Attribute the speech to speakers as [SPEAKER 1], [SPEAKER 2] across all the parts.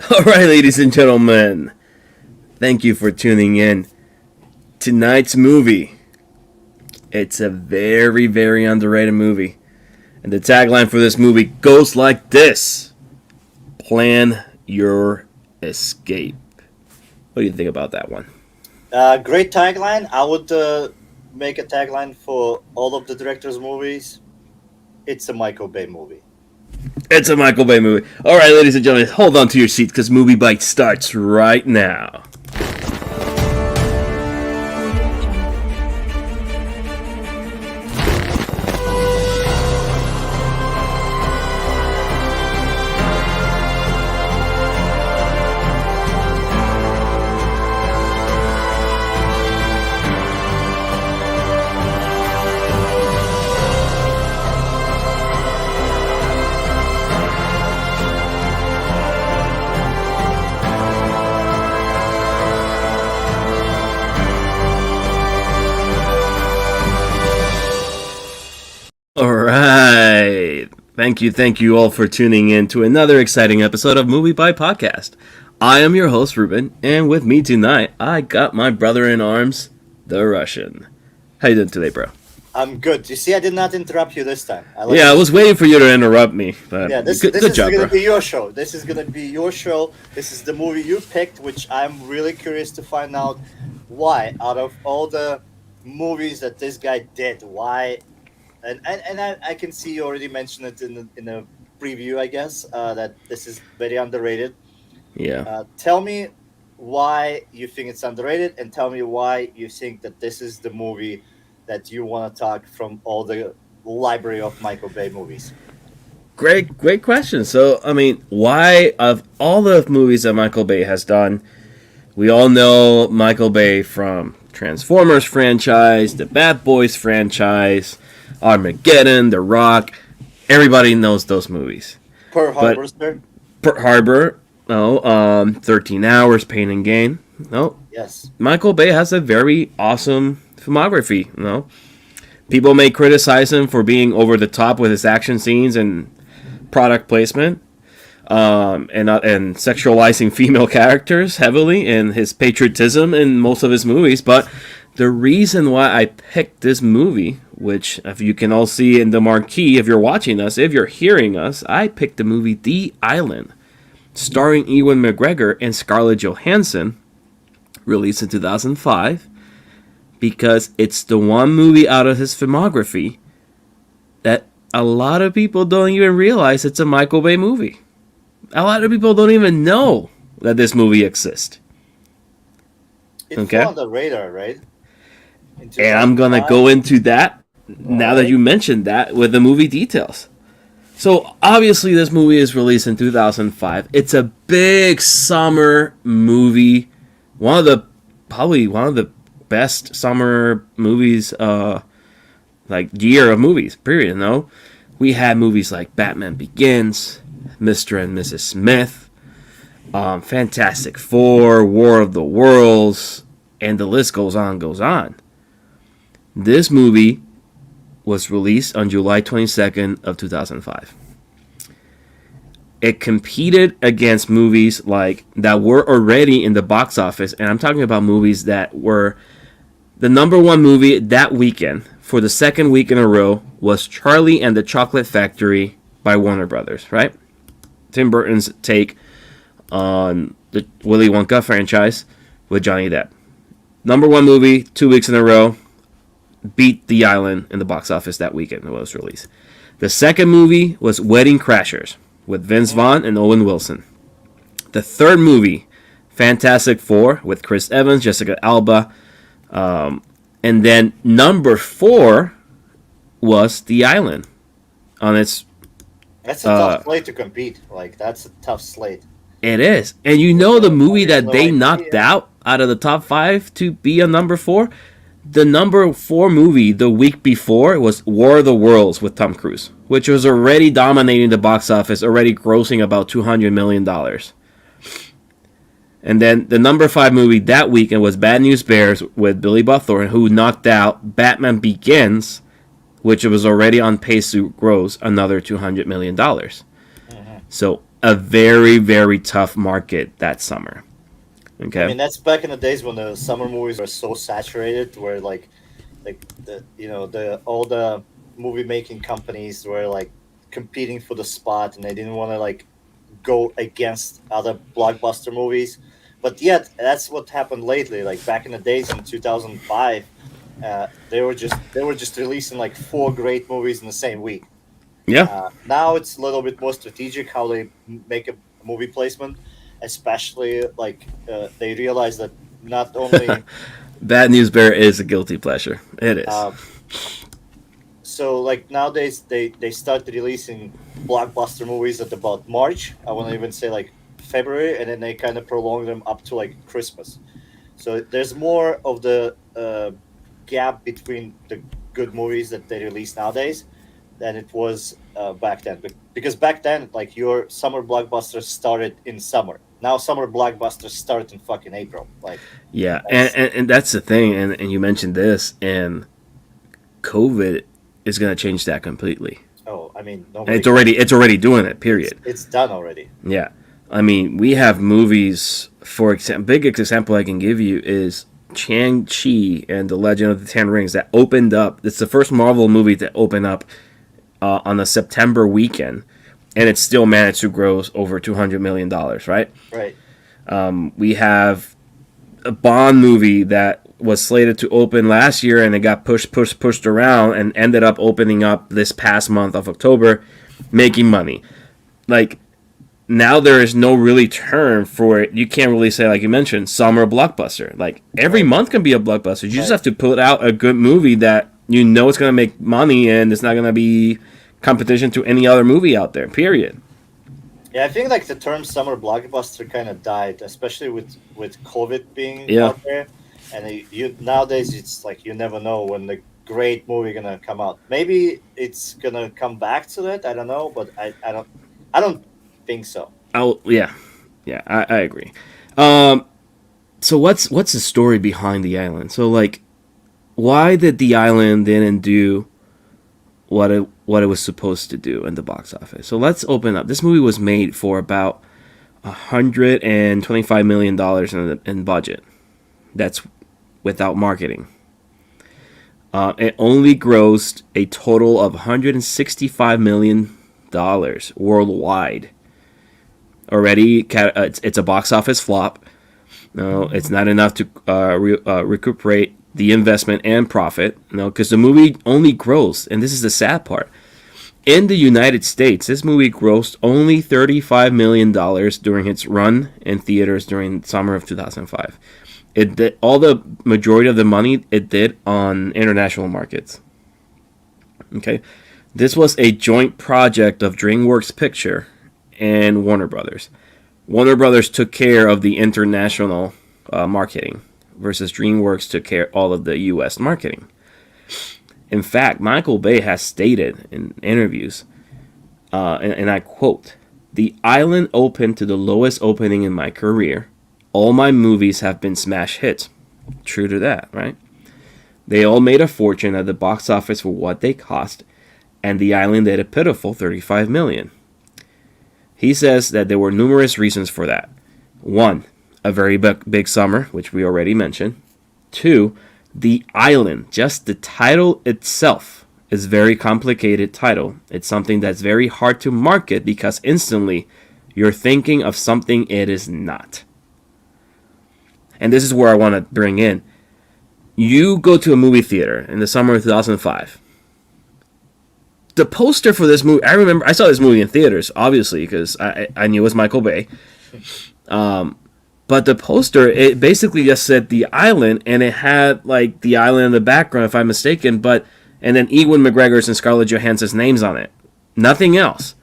[SPEAKER 1] All right, ladies and gentlemen, thank you for tuning in. Tonight's movie, it's a very, very underrated movie. And the tagline for this movie goes like this: Plan your escape. What do you think about that one?
[SPEAKER 2] Great tagline. I would make a tagline for all of the director's movies. It's a Michael Bay movie.
[SPEAKER 1] It's a Michael Bay movie. All right, ladies and gentlemen, hold on to your seats because MovieByte starts right now. All right. Thank you all for tuning in to another exciting episode of MovieByte Podcast. I am your host, Ruben, and with me tonight, I got my brother in arms, The Russian. How you doing today, bro?
[SPEAKER 2] I'm good. You see, I did not interrupt you this time.
[SPEAKER 1] I was waiting for you to interrupt me, but
[SPEAKER 2] this
[SPEAKER 1] good
[SPEAKER 2] is
[SPEAKER 1] job,
[SPEAKER 2] going to
[SPEAKER 1] bro.
[SPEAKER 2] be your show. This is going to be your show. This is the movie you picked, which I'm really curious to find out why, out of all the movies that this guy did, why. And I can see you already mentioned it in the preview, I guess, that this is very underrated.
[SPEAKER 1] Yeah.
[SPEAKER 2] Tell me why you think it's underrated, and tell me why you think that this is the movie that you want to talk from all the library of Michael Bay movies.
[SPEAKER 1] Great question. So, I mean, why, of all the movies that Michael Bay has done, we all know Michael Bay from Transformers franchise, the Bad Boys franchise, Armageddon, The Rock. Everybody knows those movies.
[SPEAKER 2] Pearl Harbor, sir?
[SPEAKER 1] Pearl Harbor, no. 13 Hours, Pain and Gain, no.
[SPEAKER 2] Yes.
[SPEAKER 1] Michael Bay has a very awesome filmography, no. People may criticize him for being over the top with his action scenes and product placement, and sexualizing female characters heavily, and his patriotism in most of his movies, but the reason why I picked this movie, which if you can all see in the marquee, if you're watching us, if you're hearing us, I picked the movie The Island, starring Ewan McGregor and Scarlett Johansson, released in 2005, because it's the one movie out of his filmography that a lot of people don't even realize it's a Michael Bay movie. A lot of people don't even know that this movie exists.
[SPEAKER 2] It's on the radar, right?
[SPEAKER 1] And I'm going to go into that now that you mentioned that with the movie details. So, obviously, this movie is released in 2005. It's a big summer movie. Probably one of the best summer movies, year of movies, period, no? We had movies like Batman Begins, Mr. and Mrs. Smith, Fantastic Four, War of the Worlds, and the list goes on. This movie was released on July 22nd of 2005. It competed against movies that were already in the box office, and I'm talking about movies that were the number one movie that weekend for the second week in a row was Charlie and the Chocolate Factory by Warner Brothers, right? Tim Burton's take on the Willy Wonka franchise with Johnny Depp. Number one movie, 2 weeks in a row, beat The Island in the box office that weekend when it was released. The second movie was Wedding Crashers with Vince Vaughn and Owen Wilson. The third movie, Fantastic Four with Chris Evans, Jessica Alba. And then number 4 was The Island on its...
[SPEAKER 2] That's a tough slate to compete. That's a tough slate.
[SPEAKER 1] It is. And the movie that they knocked out of the top 5 to be a number 4? The number 4 movie the week before was War of the Worlds with Tom Cruise, which was already dominating the box office, already grossing about $200 million. And then the number 5 movie that weekend was Bad News Bears with Billy Bob Thornton, who knocked out Batman Begins, which was already on pace to gross another $200 million. So a very, very tough market that summer. Okay.
[SPEAKER 2] I mean, that's back in the days when the summer movies were so saturated, where like the the all the movie making companies were like competing for the spot, and they didn't want to like go against other blockbuster movies. But yet, that's what happened lately. Like back in the days in 2005, they were just releasing like four great movies in the same week.
[SPEAKER 1] Yeah.
[SPEAKER 2] Now it's a little bit more strategic how they make a movie placement, especially like they realize that not only
[SPEAKER 1] Bad News Bear is a guilty pleasure. It is.
[SPEAKER 2] so like nowadays they start releasing blockbuster movies at about March. I want to even say like February, and then they kind of prolong them up to like Christmas. So there's more of the gap between the good movies that they release nowadays than it was back then. Because back then, like your summer blockbusters started in summer. Now summer blockbusters start in fucking April. Like
[SPEAKER 1] Yeah, and that's the thing, and you mentioned this, and COVID is going to change that completely.
[SPEAKER 2] oh, I mean,
[SPEAKER 1] And it's already doing it. Period.
[SPEAKER 2] it's done already.
[SPEAKER 1] Yeah, I mean, we have movies. For example, big example I can give you is Shang-Chi and the Legend of the Ten Rings that opened up. It's the first Marvel movie to open up on a September weekend, and it still managed to gross over $200 million. Right.
[SPEAKER 2] Right.
[SPEAKER 1] We have a Bond movie that was slated to open last year, and it got pushed around, and ended up opening up this past month of October, making money. Like, now there is no really term for it. You can't really say, like you mentioned, summer blockbuster. Like, every month can be a blockbuster. You just have to put out a good movie that you know it's going to make money, and it's not going to be competition to any other movie out there, period.
[SPEAKER 2] Yeah, I think like the term summer blockbuster kind of died, especially with COVID being
[SPEAKER 1] Yeah.
[SPEAKER 2] out there. And you nowadays it's like you never know when the great movie gonna come out. Maybe it's gonna come back to that. I don't know, but I don't think so.
[SPEAKER 1] Yeah, I agree. So what's the story behind The Island? So, like, why did The Island didn't do what it was supposed to do in the box office? So let's open up. This movie was made for about $125 million in budget. That's without marketing. It only grossed a total of $165 million worldwide. Already, it's a box office flop. No, it's not enough to recuperate the investment and profit. No, because the movie only grossed, and this is the sad part. In the United States, this movie grossed only $35 million during its run in theaters during the summer of 2005. It did, all the majority of the money it did on international markets. Okay, this was a joint project of DreamWorks Picture and Warner Brothers. Warner Brothers took care of the international marketing, versus DreamWorks took care of all of the U.S. marketing. In fact, Michael Bay has stated in interviews, and I quote, "The Island opened to the lowest opening in my career. All my movies have been smash hits." True to that, right? They all made a fortune at the box office for what they cost, and The Island did a pitiful $35 million. He says that there were numerous reasons for that. 1, a very big summer, which we already mentioned. 2, The Island, just the title itself, is a very complicated title. It's something that's very hard to market because instantly you're thinking of something it is not. And this is where I want to bring in. You go to a movie theater in the summer of 2005. The poster for this movie, I remember, I saw this movie in theaters, obviously, because I knew it was Michael Bay. But the poster, it basically just said The Island, and it had, like, The Island in the background, if I'm mistaken, and then Ewan McGregor's and Scarlett Johansson's names on it. Nothing else.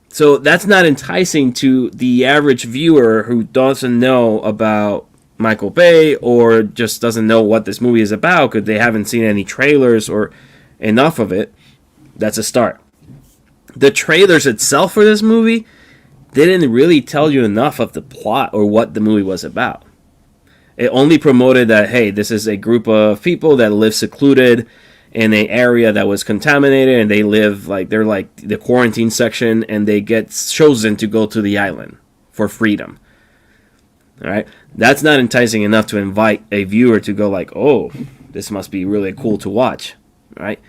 [SPEAKER 1] So that's not enticing to the average viewer who doesn't know about Michael Bay or just doesn't know what this movie is about because they haven't seen any trailers or enough of it. That's a start. The trailers itself for this movie didn't really tell you enough of the plot or what the movie was about. It only promoted that, hey, this is a group of people that live secluded in an area that was contaminated, and they live like they're like the quarantine section, and they get chosen to go to the island for freedom. All right, that's not enticing enough to invite a viewer to go like, oh, this must be really cool to watch, right?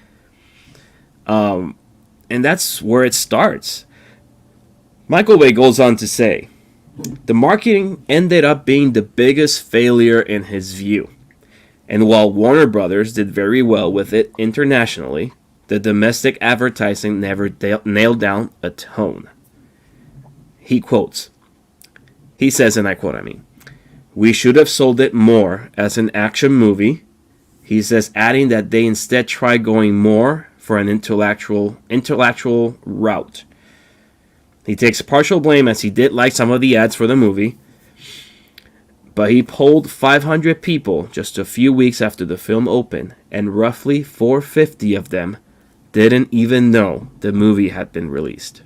[SPEAKER 1] And that's where it starts. Michael Bay goes on to say, the marketing ended up being the biggest failure in his view. And while Warner Brothers did very well with it internationally, the domestic advertising never nailed down a tone. He says, and I quote, we should have sold it more as an action movie. He says, adding that they instead tried going more for an intellectual route. He takes partial blame as he did like some of the ads for the movie, but he polled 500 people just a few weeks after the film opened, and roughly 450 of them didn't even know the movie had been released.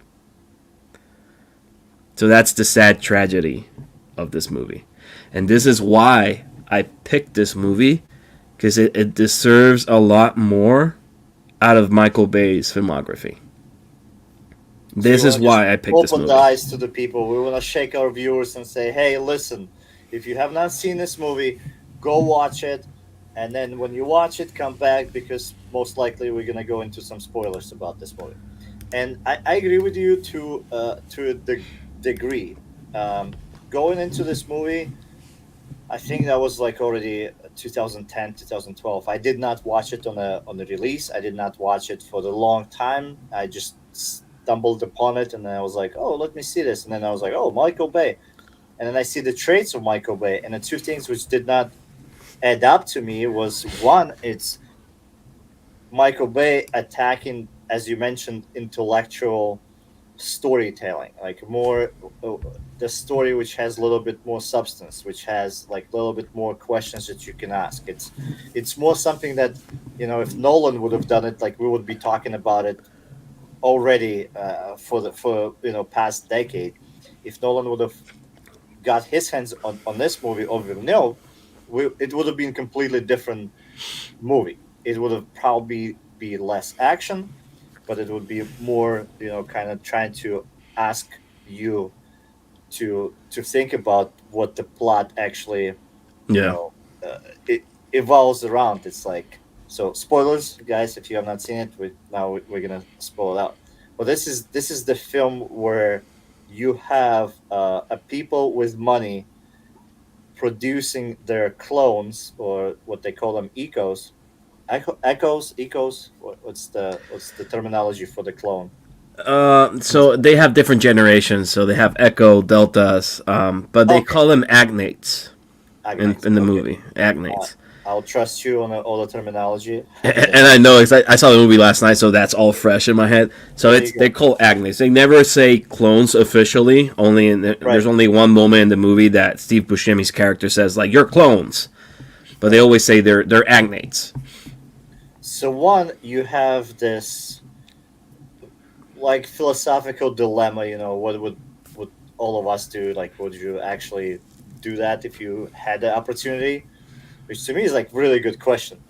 [SPEAKER 1] So that's the sad tragedy of this movie. And this is why I picked this movie, because it deserves a lot more out of Michael Bay's filmography. This is why I picked this movie.
[SPEAKER 2] Open the eyes to the people. We want to shake our viewers and say, hey, listen, if you have not seen this movie, go watch it. And then when you watch it, come back, because most likely we're going to go into some spoilers about this movie. And I agree with you to a degree. Going into this movie, I think that was like already 2010, 2012. I did not watch it on the release. I did not watch it for the long time. I just stumbled upon it, and then I was like, oh, let me see this. And then I was like, oh, Michael Bay. And then I see the traits of Michael Bay. And the two things which did not add up to me was, one, it's Michael Bay attacking, as you mentioned, intellectual storytelling, like more the story which has a little bit more substance, which has like a little bit more questions that you can ask. It's more something that, if Nolan would have done it, like we would be talking about it already for past decade. If Nolan would have got his hands on this movie over Villeneuve, it would have been a completely different movie. It would have probably be less action, but it would be more, kind of trying to ask you to think about what the plot actually, it evolves around. It's like, so spoilers, guys, if you have not seen it, we're gonna spoil it out. But this is the film where you have a people with money producing their clones, or what they call them, ecos. Ecos. What's the terminology for the clone?
[SPEAKER 1] So they have different generations. So they have Echo, Deltas, but they call them agnates in the movie. Agnates.
[SPEAKER 2] I'll trust you on all the terminology.
[SPEAKER 1] And I know, because I saw the movie last night, so that's all fresh in my head. So they're called agnates. They never say clones officially. There's only one moment in the movie that Steve Buscemi's character says, like, "You're clones," but they always say they're agnates.
[SPEAKER 2] So one, you have this like philosophical dilemma. What would all of us do? Like, would you actually do that if you had the opportunity? Which to me is like really good question.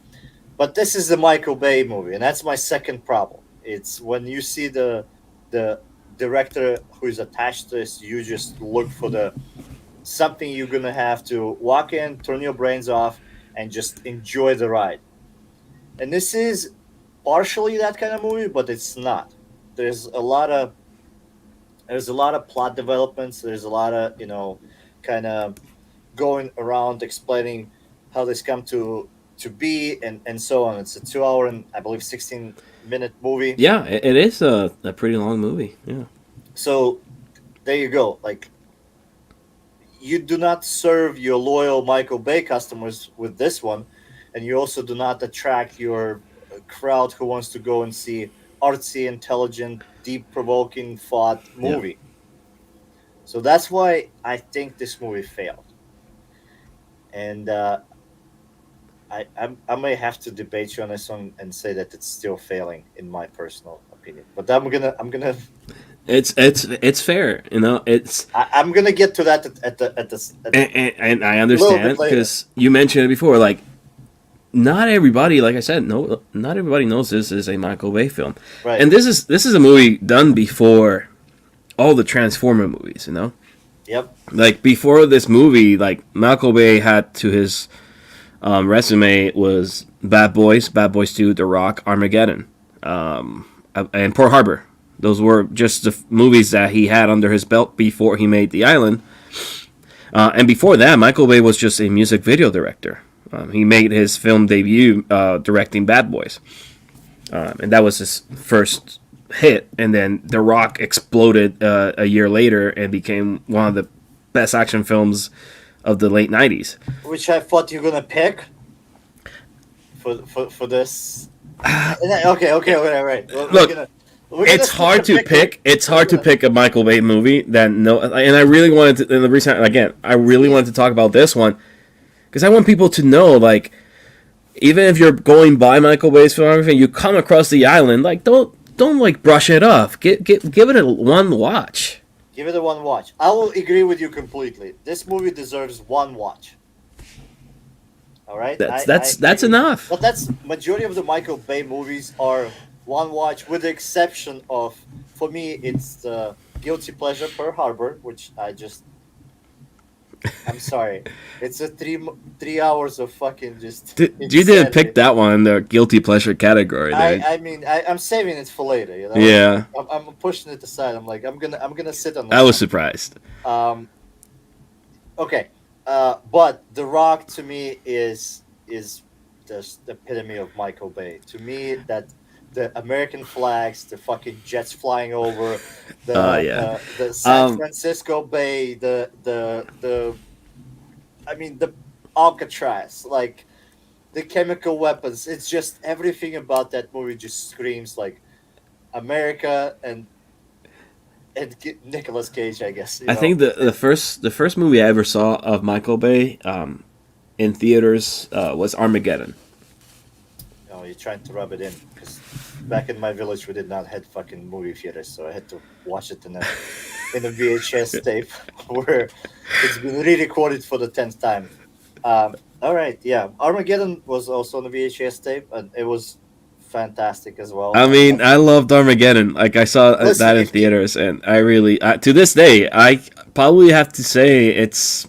[SPEAKER 2] But this is the Michael Bay movie, and that's my second problem. It's when you see the director who is attached to this, you just look for something you're gonna have to walk in, turn your brains off, and just enjoy the ride. And this is partially that kind of movie, but it's not. There's a lot of plot developments. There's a lot of kind of going around explaining how this come to be, and so on. It's a 2 hour and I believe 16-minute movie.
[SPEAKER 1] Yeah, it is a pretty long movie. Yeah.
[SPEAKER 2] So there you go. Like, you do not serve your loyal Michael Bay customers with this one, and you also do not attract your crowd who wants to go and see artsy, intelligent, deep, provoking thought movie. Yeah. So that's why I think this movie failed. And I may have to debate you on this one and say that it's still failing in my personal opinion. But I'm gonna.
[SPEAKER 1] It's fair, It's.
[SPEAKER 2] I'm gonna get to that at the
[SPEAKER 1] and I understand, because you mentioned it before. Like, not everybody, like I said, no, not everybody knows this is a Michael Bay film,
[SPEAKER 2] Right.
[SPEAKER 1] and this is a movie done before all the Transformer movies. You know,
[SPEAKER 2] Yep.
[SPEAKER 1] like before this movie, like Michael Bay had to his resume was Bad Boys, Bad Boys 2, The Rock, Armageddon, and Pearl Harbor. Those were just the movies that he had under his belt before he made The Island. And before that, Michael Bay was just a music video director. He made his film debut directing Bad Boys. And that was his first hit. And then The Rock exploded a year later and became one of the best action films of the late 90s.
[SPEAKER 2] Which I thought you were gonna pick for this. Okay, right.
[SPEAKER 1] Look, it's hard to pick. It's hard to pick a Michael Bay movie that and I really wanted to. And the reason again, I really wanted to talk about this one because I want people to know, like, even if you're going by Michael Bay's filmography and you come across The Island, like, don't like brush it off. Give it a one watch.
[SPEAKER 2] Give it a one watch. I will agree with you completely. This movie deserves one watch. All right,
[SPEAKER 1] That's enough.
[SPEAKER 2] But that's majority of the Michael Bay movies are one watch, with the exception of, for me, it's the guilty pleasure Pearl Harbor, which I'm sorry, it's a 3 hours of fucking just.
[SPEAKER 1] You didn't pick that one in the guilty pleasure category.
[SPEAKER 2] I mean, I'm saving it for later. You know.
[SPEAKER 1] Yeah.
[SPEAKER 2] I'm pushing it aside. I'm like, I'm gonna sit on. This
[SPEAKER 1] I was surprised.
[SPEAKER 2] Okay. But The Rock to me is just the epitome of Michael Bay. To me, that the American flags, the fucking jets flying over, the San Francisco Bay, the Alcatraz, like the chemical weapons. It's just everything about that movie just screams like America and Nicolas Cage, I guess.
[SPEAKER 1] I think the first movie I ever saw of Michael Bay in theaters was Armageddon.
[SPEAKER 2] Oh, you're trying to rub it in, because back in my village we did not have fucking movie theaters, so I had to watch it in a VHS tape where it's been re-recorded for the 10th time. All right, yeah, Armageddon was also on the VHS tape, and it was fantastic as well.
[SPEAKER 1] I mean, I loved Armageddon. Like, I saw that in theaters, and I really, to this day, I probably have to say it's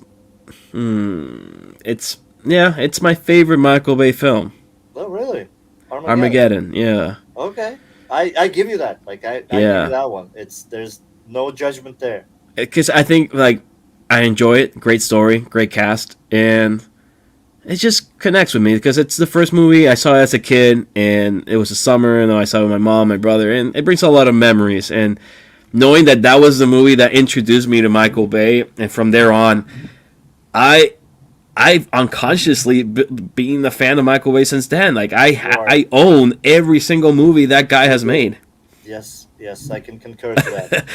[SPEAKER 1] my favorite Michael Bay film.
[SPEAKER 2] Oh, really?
[SPEAKER 1] Armageddon, yeah.
[SPEAKER 2] Okay, I give you that. Like, I give you that one. There's no judgment there.
[SPEAKER 1] Because I think, like, I enjoy it. Great story, great cast, and it just connects with me because it's the first movie I saw as a kid, and it was the summer, and I saw it with my mom, my brother, and it brings a lot of memories. And knowing that was the movie that introduced me to Michael Bay, and from there on, I've unconsciously been a fan of Michael Bay since then. Like, I own every single movie that guy has made.
[SPEAKER 2] Yes, I can concur to that.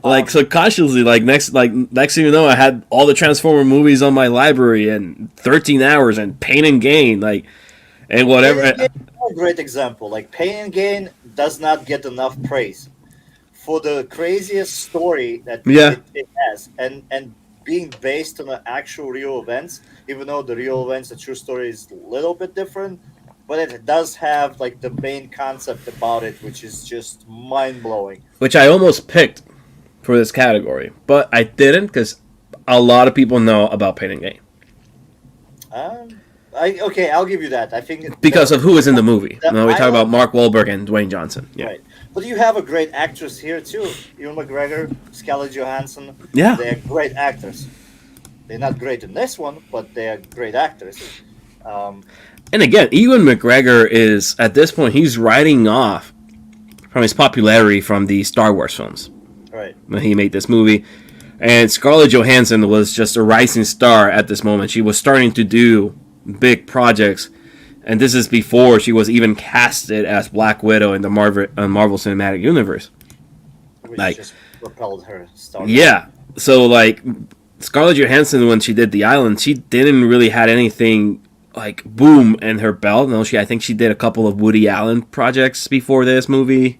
[SPEAKER 1] Like, subconsciously, next thing you know, I had all the Transformer movies on my library, and 13 Hours, and Pain and Gain, and whatever.
[SPEAKER 2] Pain and Gain is a great example. Like, Pain and Gain does not get enough praise for the craziest story that it has, and being based on actual real events, even though the real events, the true story is a little bit different. But it does have, like, the main concept about it, which is just mind-blowing.
[SPEAKER 1] Which I almost picked for this category, but I didn't because a lot of people know about Pain and Gain.
[SPEAKER 2] Okay, I'll give you that. I think
[SPEAKER 1] because of who is in the movie. We talk about Mark Wahlberg and Dwayne Johnson. Yeah.
[SPEAKER 2] Right. But you have a great actress here too. Ewan McGregor, Scarlett Johansson.
[SPEAKER 1] Yeah.
[SPEAKER 2] They're great actors. They're not great in this one, but they're great actors.
[SPEAKER 1] And again, Ewan McGregor is, at this point, he's riding off from his popularity from the Star Wars films.
[SPEAKER 2] Right.
[SPEAKER 1] When he made this movie. And Scarlett Johansson was just a rising star at this moment. She was starting to do big projects. And this is before she was even casted as Black Widow in the Marvel Cinematic Universe.
[SPEAKER 2] Which just propelled her star.
[SPEAKER 1] Yeah. So, Scarlett Johansson, when she did The Island, she didn't really had anything boom in her belt. No, I think she did a couple of Woody Allen projects before this movie.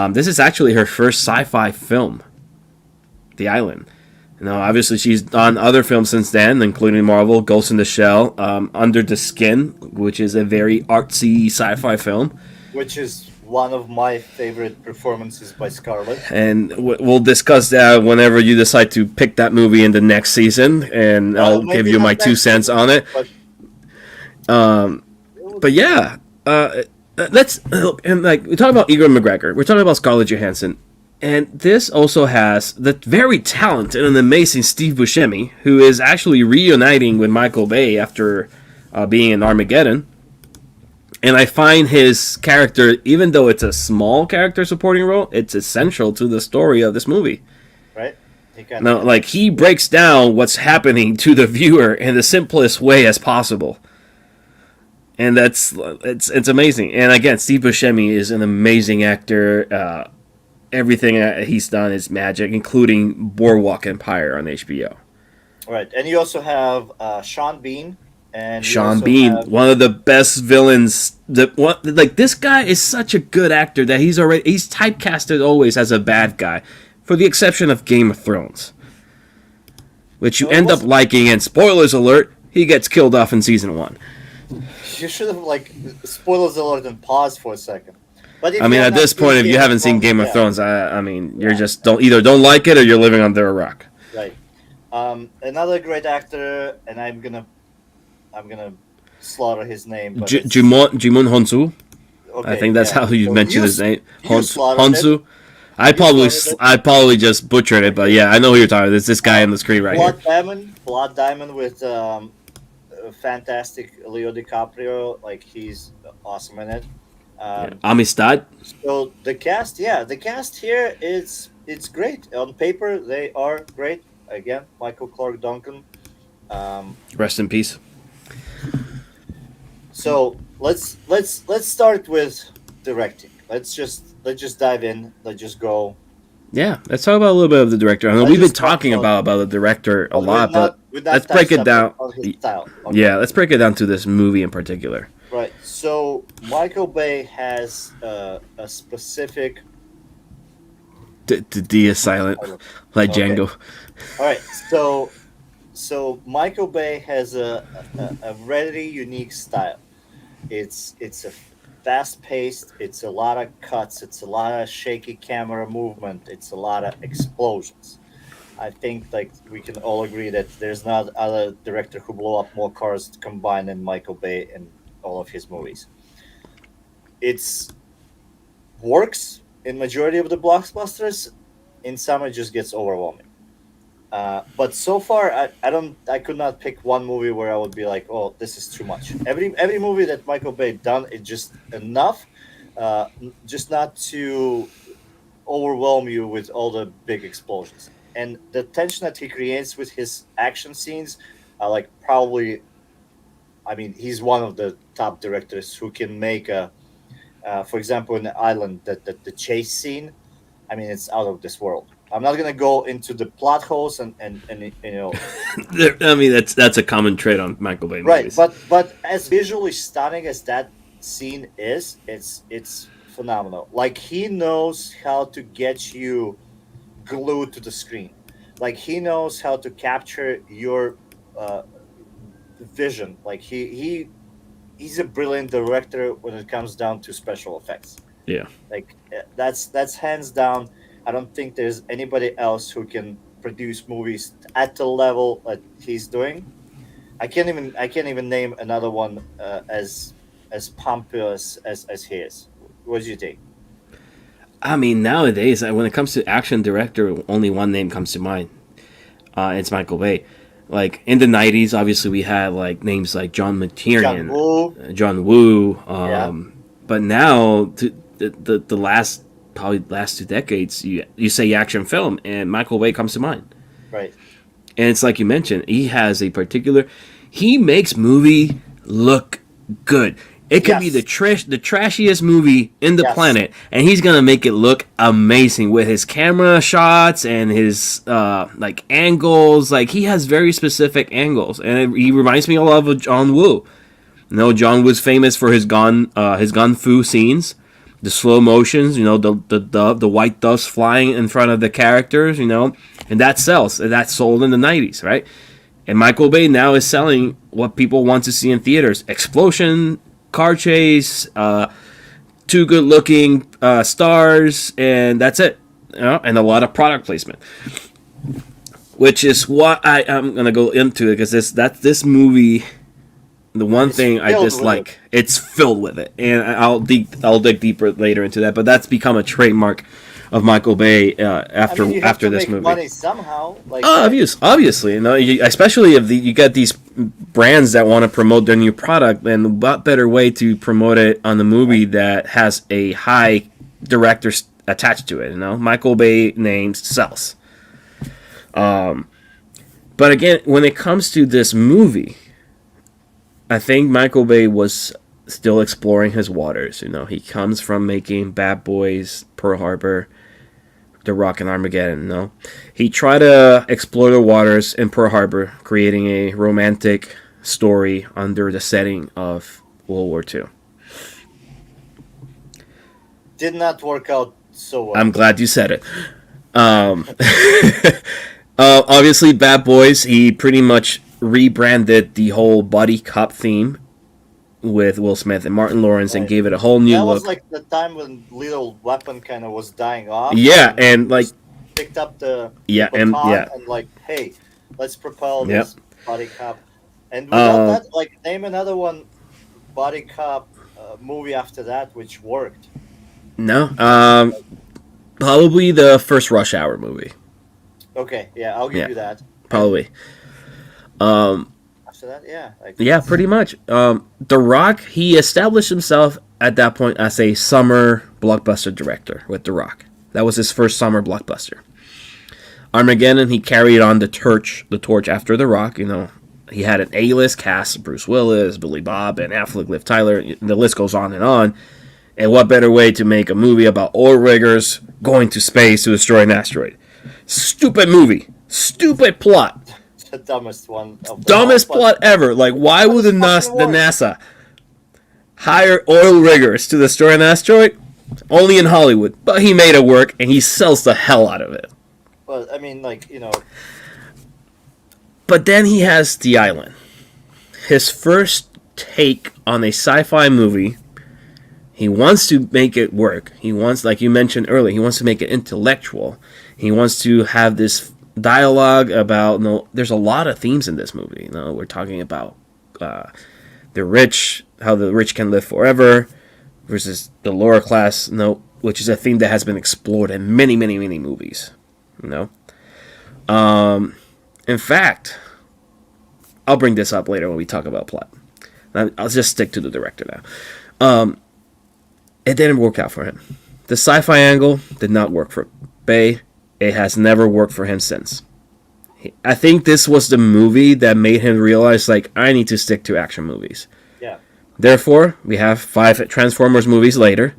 [SPEAKER 1] This is actually her first sci-fi film, The Island. Obviously she's done other films since then, including Marvel, Ghost in the Shell, Under the Skin, which is a very artsy sci-fi film.
[SPEAKER 2] Which is one of my favorite performances by Scarlett.
[SPEAKER 1] And we'll discuss that whenever you decide to pick that movie in the next season, and I'll give you my 2 cents on it. But yeah, let's and like we talk about Ewan McGregor, we're talking about Scarlett Johansson, and this also has the very talented and amazing Steve Buscemi, who is actually reuniting with Michael Bay after being in Armageddon. And I find his character, even though it's a small character supporting role, it's essential to the story of this movie.
[SPEAKER 2] Right?
[SPEAKER 1] Now, like, he breaks down what's happening to the viewer in the simplest way as possible. And it's amazing. And again, Steve Buscemi is an amazing actor. Everything he's done is magic, including Boardwalk Empire on HBO.
[SPEAKER 2] Right. And you also have Sean Bean. And
[SPEAKER 1] Sean Bean, one of the best villains. This guy is such a good actor that he's typecasted always as a bad guy, for the exception of Game of Thrones, which you end up liking. And spoilers alert, he gets killed off in season 1.
[SPEAKER 2] You should have spoilers alert and pause for a second. But
[SPEAKER 1] at this point, if you haven't seen Game of Thrones, you're just don't like it, or you're living under a rock.
[SPEAKER 2] Right. Another great actor, and I'm gonna slaughter his name.
[SPEAKER 1] Djimon Hounsou. Okay, I think that's how you mention his name. Hounsou. I probably just butchered it, but yeah, I know who you're talking about. It's this guy on the screen right here.
[SPEAKER 2] Blood Diamond with fantastic Leo DiCaprio. He's awesome in it.
[SPEAKER 1] Amistad.
[SPEAKER 2] So the cast here it's great. On paper, they are great. Again, Clarke Duncan.
[SPEAKER 1] Rest in peace.
[SPEAKER 2] So let's start with directing. Let's just dive in. Let's just go.
[SPEAKER 1] Yeah, let's talk about a little bit of the director. I know we've been talking about the director a lot, but let's break it down. Okay. Yeah, let's break it down to this movie in particular.
[SPEAKER 2] Right. So Michael Bay has a specific.
[SPEAKER 1] D is silent, like Django.
[SPEAKER 2] All right. So Michael Bay has a very unique style. It's a fast-paced. It's a lot of cuts. It's a lot of shaky camera movement. It's a lot of explosions. I think we can all agree that there's not other director who blow up more cars combined than Michael Bay in all of his movies. It's works in majority of the blockbusters. In some, it just gets overwhelming. But so far, I could not pick one movie where I would be like, oh, this is too much. Every movie that Michael Bay done is just enough, just not to overwhelm you with all the big explosions. And the tension that he creates with his action scenes are probably, he's one of the top directors who can make for example, in The Island, the chase scene, it's out of this world. I'm not gonna go into the plot holes and
[SPEAKER 1] that's a common trait on Michael Bay movies.
[SPEAKER 2] Right, but as visually stunning as that scene is, it's phenomenal. He knows how to get you glued to the screen. He knows how to capture your vision. He's a brilliant director when it comes down to special effects.
[SPEAKER 1] Yeah.
[SPEAKER 2] That's hands down. I don't think there's anybody else who can produce movies at the level that he's doing. I can't even name another one as pompous as he is. What do you think?
[SPEAKER 1] Nowadays, when it comes to action director, only one name comes to mind. It's Michael Bay. In the 90s, obviously we had names like John McTiernan, John Woo. But now the last 2 decades, you say action film, and Michael Bay comes to mind.
[SPEAKER 2] Right.
[SPEAKER 1] And it's like you mentioned, he makes movie look good. It could be the trashiest movie in the planet, and he's gonna make it look amazing with his camera shots and his angles. He has very specific angles, and he reminds me a lot of John Woo. John Woo's famous for his gun fu scenes. the slow motions, the white doves flying in front of the characters, and that sells. And that's sold in the 90s, right? And Michael Bay now is selling what people want to see in theaters: explosion, car chase, two good-looking stars, and that's it. And a lot of product placement, which is what I'm gonna go into, because this movie. The one thing I dislike, it's filled with it, and I'll dig deeper later into that. But that's become a trademark of Michael Bay after
[SPEAKER 2] you have to
[SPEAKER 1] this
[SPEAKER 2] make
[SPEAKER 1] movie.
[SPEAKER 2] money somehow.
[SPEAKER 1] Obviously, especially if you got these brands that want to promote their new product, then what better way to promote it on the movie that has a high director attached to it? Michael Bay name sells. But again, when it comes to this movie, I think Michael Bay was still exploring his waters. He comes from making Bad Boys, Pearl Harbor, The Rock, and Armageddon. He tried to explore the waters in Pearl Harbor, creating a romantic story under the setting of World War II.
[SPEAKER 2] Did not work out so well.
[SPEAKER 1] I'm glad you said it. Obviously, Bad Boys, he pretty much rebranded the whole buddy cop theme with Will Smith and Martin Lawrence, and gave it a whole new look. That was
[SPEAKER 2] like the time when Lethal Weapon kind of was dying off.
[SPEAKER 1] Yeah, and like
[SPEAKER 2] picked up the
[SPEAKER 1] and
[SPEAKER 2] like, hey, let's propel this buddy cop. And without that, like, name another one buddy cop movie after that which worked.
[SPEAKER 1] No, probably the first Rush Hour movie.
[SPEAKER 2] Okay, yeah, I'll give you that.
[SPEAKER 1] Probably.
[SPEAKER 2] After that,
[SPEAKER 1] pretty much. The Rock, he established himself at that point as a summer blockbuster director with The Rock. That was his first summer blockbuster. Armageddon, he carried on the torch after The Rock. He had an A-list cast: Bruce Willis, Billy Bob, Ben Affleck, Liv Tyler. The list goes on. And what better way to make a movie about oil riggers going to space to destroy an asteroid? Stupid movie. Stupid plot.
[SPEAKER 2] The dumbest one.
[SPEAKER 1] Dumbest plot ever. Like, why would the NASA hire oil riggers to destroy an asteroid? Only in Hollywood. But he made it work, and he sells the hell out of it.
[SPEAKER 2] Well, I mean,
[SPEAKER 1] But then he has The Island. His first take on a sci-fi movie. He wants to make it work. He wants, like you mentioned earlier, he wants to make it intellectual. He wants to have this dialogue about, there's a lot of themes in this movie. We're talking about the rich, how the rich can live forever, versus the lower class, which is a theme that has been explored in many, many, many movies. In fact, I'll bring this up later when we talk about plot. I'll just stick to the director now. It didn't work out for him. The sci-fi angle did not work for Bay. It has never worked for him since. I think this was the movie that made him realize, like, I need to stick to action movies.
[SPEAKER 2] Yeah.
[SPEAKER 1] Therefore, we have 5 Transformers movies later.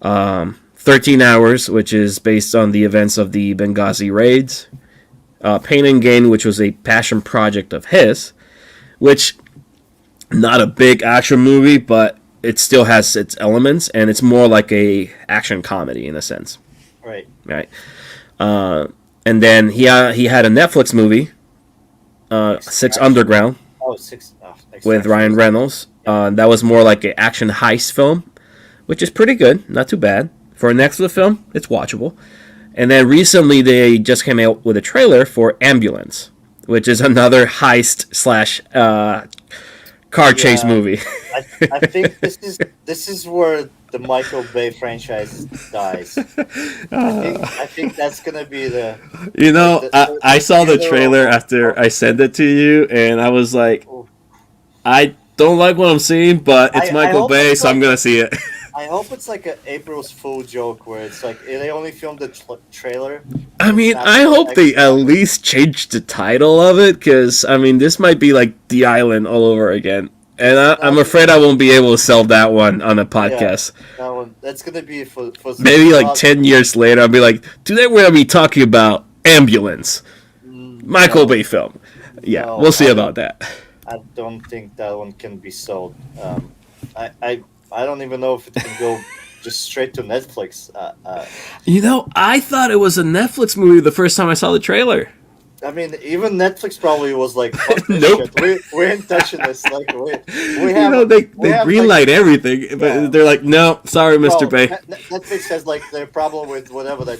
[SPEAKER 1] 13 Hours, which is based on the events of the Benghazi raids. Pain and Gain, which was a passion project of his, which, not a big action movie, but it still has its elements, and it's more like a action comedy in a sense.
[SPEAKER 2] Right.
[SPEAKER 1] And then he had a Netflix movie, Six Underground, with Ryan Reynolds. That was more like an action heist film, which is pretty good, not too bad. For a Netflix film, it's watchable. And then recently they just came out with a trailer for Ambulance, which is another heist / car chase movie.
[SPEAKER 2] I think this is where the Michael Bay franchise dies. I think that's gonna be the.
[SPEAKER 1] I saw the trailer after I sent it to you, and I was like, I don't like what I'm seeing, but it's Michael Bay, so I'm gonna see it.
[SPEAKER 2] I hope it's like an April's Fool joke where it's like they only filmed the trailer.
[SPEAKER 1] I mean, I hope they at least changed the title of it, because, I mean, this might be like The Island all over again. And I'm afraid I won't be able to sell that one on a podcast.
[SPEAKER 2] Yeah, that's going to be for
[SPEAKER 1] maybe like 10 years later, I'll be like, today we're going to be talking about Ambulance. Michael Bay film. Yeah, we'll see about that.
[SPEAKER 2] I don't think that one can be sold. I don't even know if it can go just straight to Netflix.
[SPEAKER 1] I thought it was a Netflix movie the first time I saw the trailer.
[SPEAKER 2] I mean, even Netflix probably was like, "Fuck this
[SPEAKER 1] Nope.
[SPEAKER 2] shit. We ain't touching this." Like we have,
[SPEAKER 1] They
[SPEAKER 2] we have,
[SPEAKER 1] greenlight
[SPEAKER 2] like,
[SPEAKER 1] everything, but
[SPEAKER 2] yeah.
[SPEAKER 1] they're like, no, sorry, Mr.
[SPEAKER 2] Well,
[SPEAKER 1] Bay.
[SPEAKER 2] Netflix has like their problem with whatever that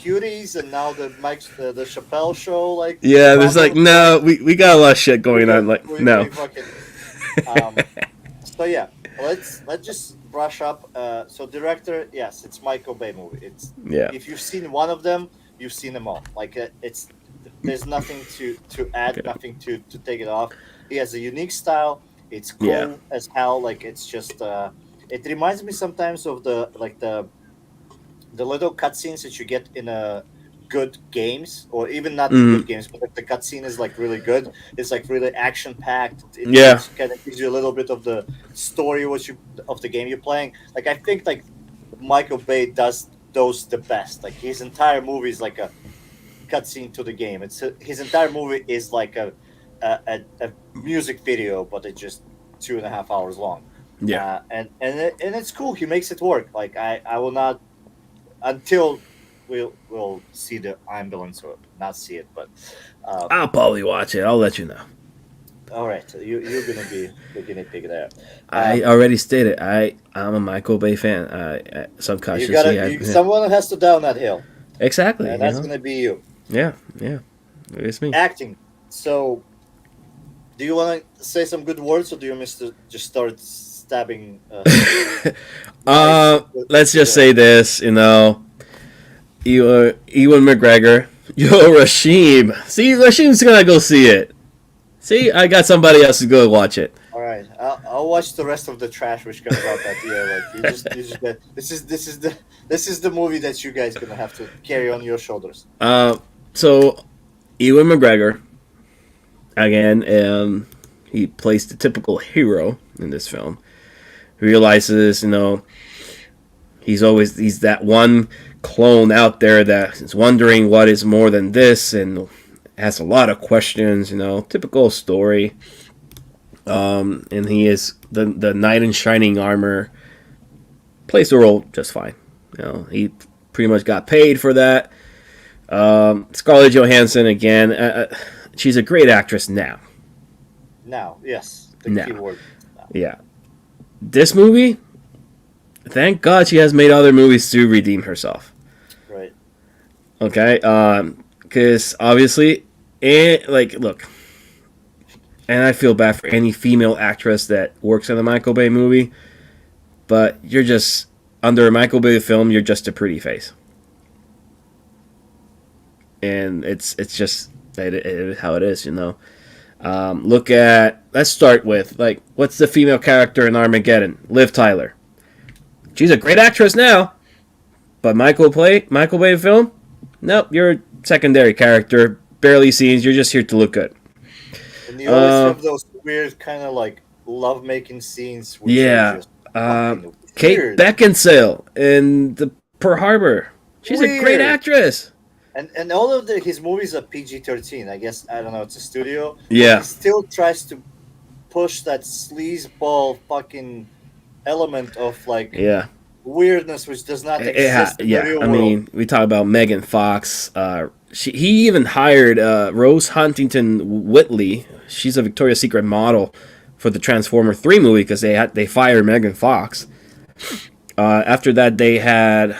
[SPEAKER 2] cuties, and now the the Chappelle show. Like,
[SPEAKER 1] Yeah, there's like,
[SPEAKER 2] problem.
[SPEAKER 1] no, we got a lot of shit going on. Like, no.
[SPEAKER 2] We fucking, so yeah, let's just brush up. So director, yes, it's Michael Bay movie.
[SPEAKER 1] Yeah.
[SPEAKER 2] If you've seen one of them, you've seen them all. Like there's nothing to add,
[SPEAKER 1] Okay.
[SPEAKER 2] nothing to take it off. He has a unique style. It's cool as hell. Like it's just it reminds me sometimes of the little cutscenes that you get in a good games, or even not good games, but if the cutscene is like really good, it's like really action packed. It kind of gives you a little bit of the story of the game you're playing. Like I think like Michael Bay does those the best. Like his entire movie is like a cutscene to the game. His entire movie is like a music video, but it's just 2.5 hours long.
[SPEAKER 1] Yeah.
[SPEAKER 2] And it's cool. He makes it work. Like I will not until we'll see the ambulance, or not see it, but
[SPEAKER 1] I'll probably watch it. I'll let you know.
[SPEAKER 2] all right. So you're gonna be the guinea pig there.
[SPEAKER 1] I already stated I'm a Michael Bay fan. Subconsciously,
[SPEAKER 2] someone has to down that hill.
[SPEAKER 1] Exactly,
[SPEAKER 2] and that's gonna be you.
[SPEAKER 1] Yeah, it's me.
[SPEAKER 2] Acting. So, do you want to say some good words, or do you want to just start stabbing?
[SPEAKER 1] Let's just say this. Ewan McGregor. Yo, Rashim. See, Rashim's gonna go see it. See, I got somebody else to go watch it.
[SPEAKER 2] All right, I'll watch the rest of the trash which comes out that year. Like you just get, this is the movie that you guys gonna have to carry on your shoulders.
[SPEAKER 1] So Ewan McGregor again. He plays the typical hero in this film. He realizes, he's that one clone out there that is wondering what is more than this, and has a lot of questions. Typical story. And he is the knight in shining armor. Plays the role just fine. He pretty much got paid for that. Scarlett Johansson again. She's a great actress now.
[SPEAKER 2] Now, yes, the
[SPEAKER 1] Now.
[SPEAKER 2] key word. Now.
[SPEAKER 1] Yeah. This movie, thank God she has made other movies to redeem herself.
[SPEAKER 2] Right.
[SPEAKER 1] Okay? Because obviously, look, and I feel bad for any female actress that works in a Michael Bay movie, but you're just, under a Michael Bay film, you're just a pretty face. And it's just how it is, let's start with, what's the female character in Armageddon? Liv Tyler. She's a great actress now, but Michael Bay film? Nope, you're a secondary character, barely scenes, you're just here to look good.
[SPEAKER 2] And you always have those weird kind of like love-making scenes. Which are just
[SPEAKER 1] Kate
[SPEAKER 2] weird.
[SPEAKER 1] Beckinsale in the Pearl Harbor. She's a great actress.
[SPEAKER 2] And all of his movies are PG-13. I guess, I don't know, it's a studio.
[SPEAKER 1] Yeah.
[SPEAKER 2] He still tries to push that sleazeball fucking element of weirdness which does not exist in the real world.
[SPEAKER 1] I mean, we talk about Megan Fox. He even hired Rose Huntington Whitley. She's a Victoria's Secret model for the Transformer 3 movie because they fired Megan Fox. After that, they had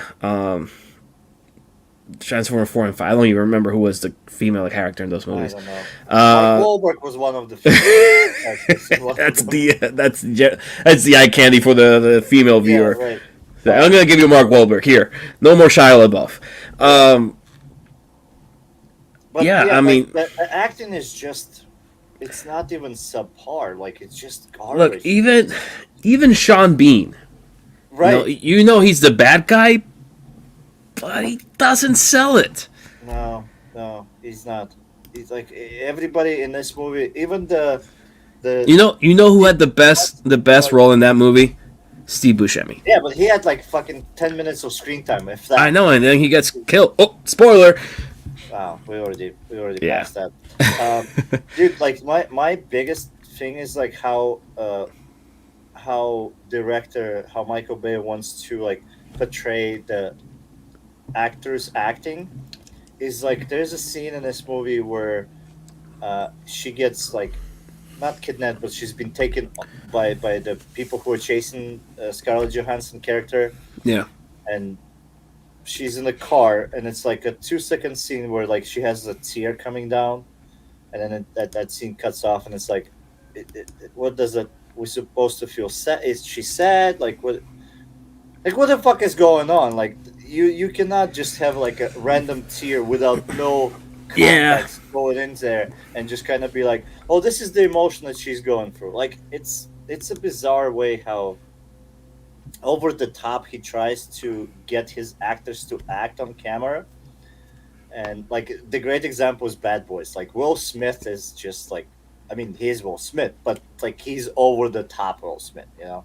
[SPEAKER 1] Transformer 4 and 5. I don't even remember who was the female character in those movies.
[SPEAKER 2] I don't know. Mark Wahlberg was one of the female
[SPEAKER 1] that's the eye candy for the female viewer.
[SPEAKER 2] Yeah, right.
[SPEAKER 1] So I'm gonna give you Mark Wahlberg here. No more Shia LaBeouf.
[SPEAKER 2] But
[SPEAKER 1] I mean,
[SPEAKER 2] the acting is just, it's not even subpar. Like, it's just garbage.
[SPEAKER 1] Look, even Sean Bean.
[SPEAKER 2] Right.
[SPEAKER 1] He's the bad guy, but he doesn't sell it.
[SPEAKER 2] No, he's not. He's like everybody in this movie, even the
[SPEAKER 1] who had the best role in that movie? Steve Buscemi.
[SPEAKER 2] Yeah, but he had like fucking 10 minutes of screen time. If that.
[SPEAKER 1] I know, and then he gets killed. Oh, spoiler!
[SPEAKER 2] Wow, we already passed that. Dude, like my biggest thing is like how Michael Bay wants to like portray the actors acting is like there's a scene in this movie where she gets like not kidnapped, but she's been taken by the people who are chasing Scarlett Johansson character,
[SPEAKER 1] Yeah.
[SPEAKER 2] and she's in the car, and it's like a 2 second scene where like she has a tear coming down, and then that scene cuts off, and it's like, what does it? We're supposed to feel sad? Is she sad? Like what? Like what the fuck is going on? Like you cannot just have like a random tear without no
[SPEAKER 1] Yeah.
[SPEAKER 2] context going in there and just kind of be like, oh, this is the emotion that she's going through. Like it's a bizarre way how over the top he tries to get his actors to act on camera. And like the great example is Bad Boys. Like Will Smith is just like, I mean, he's Will Smith, but like he's over the top Will Smith, you know.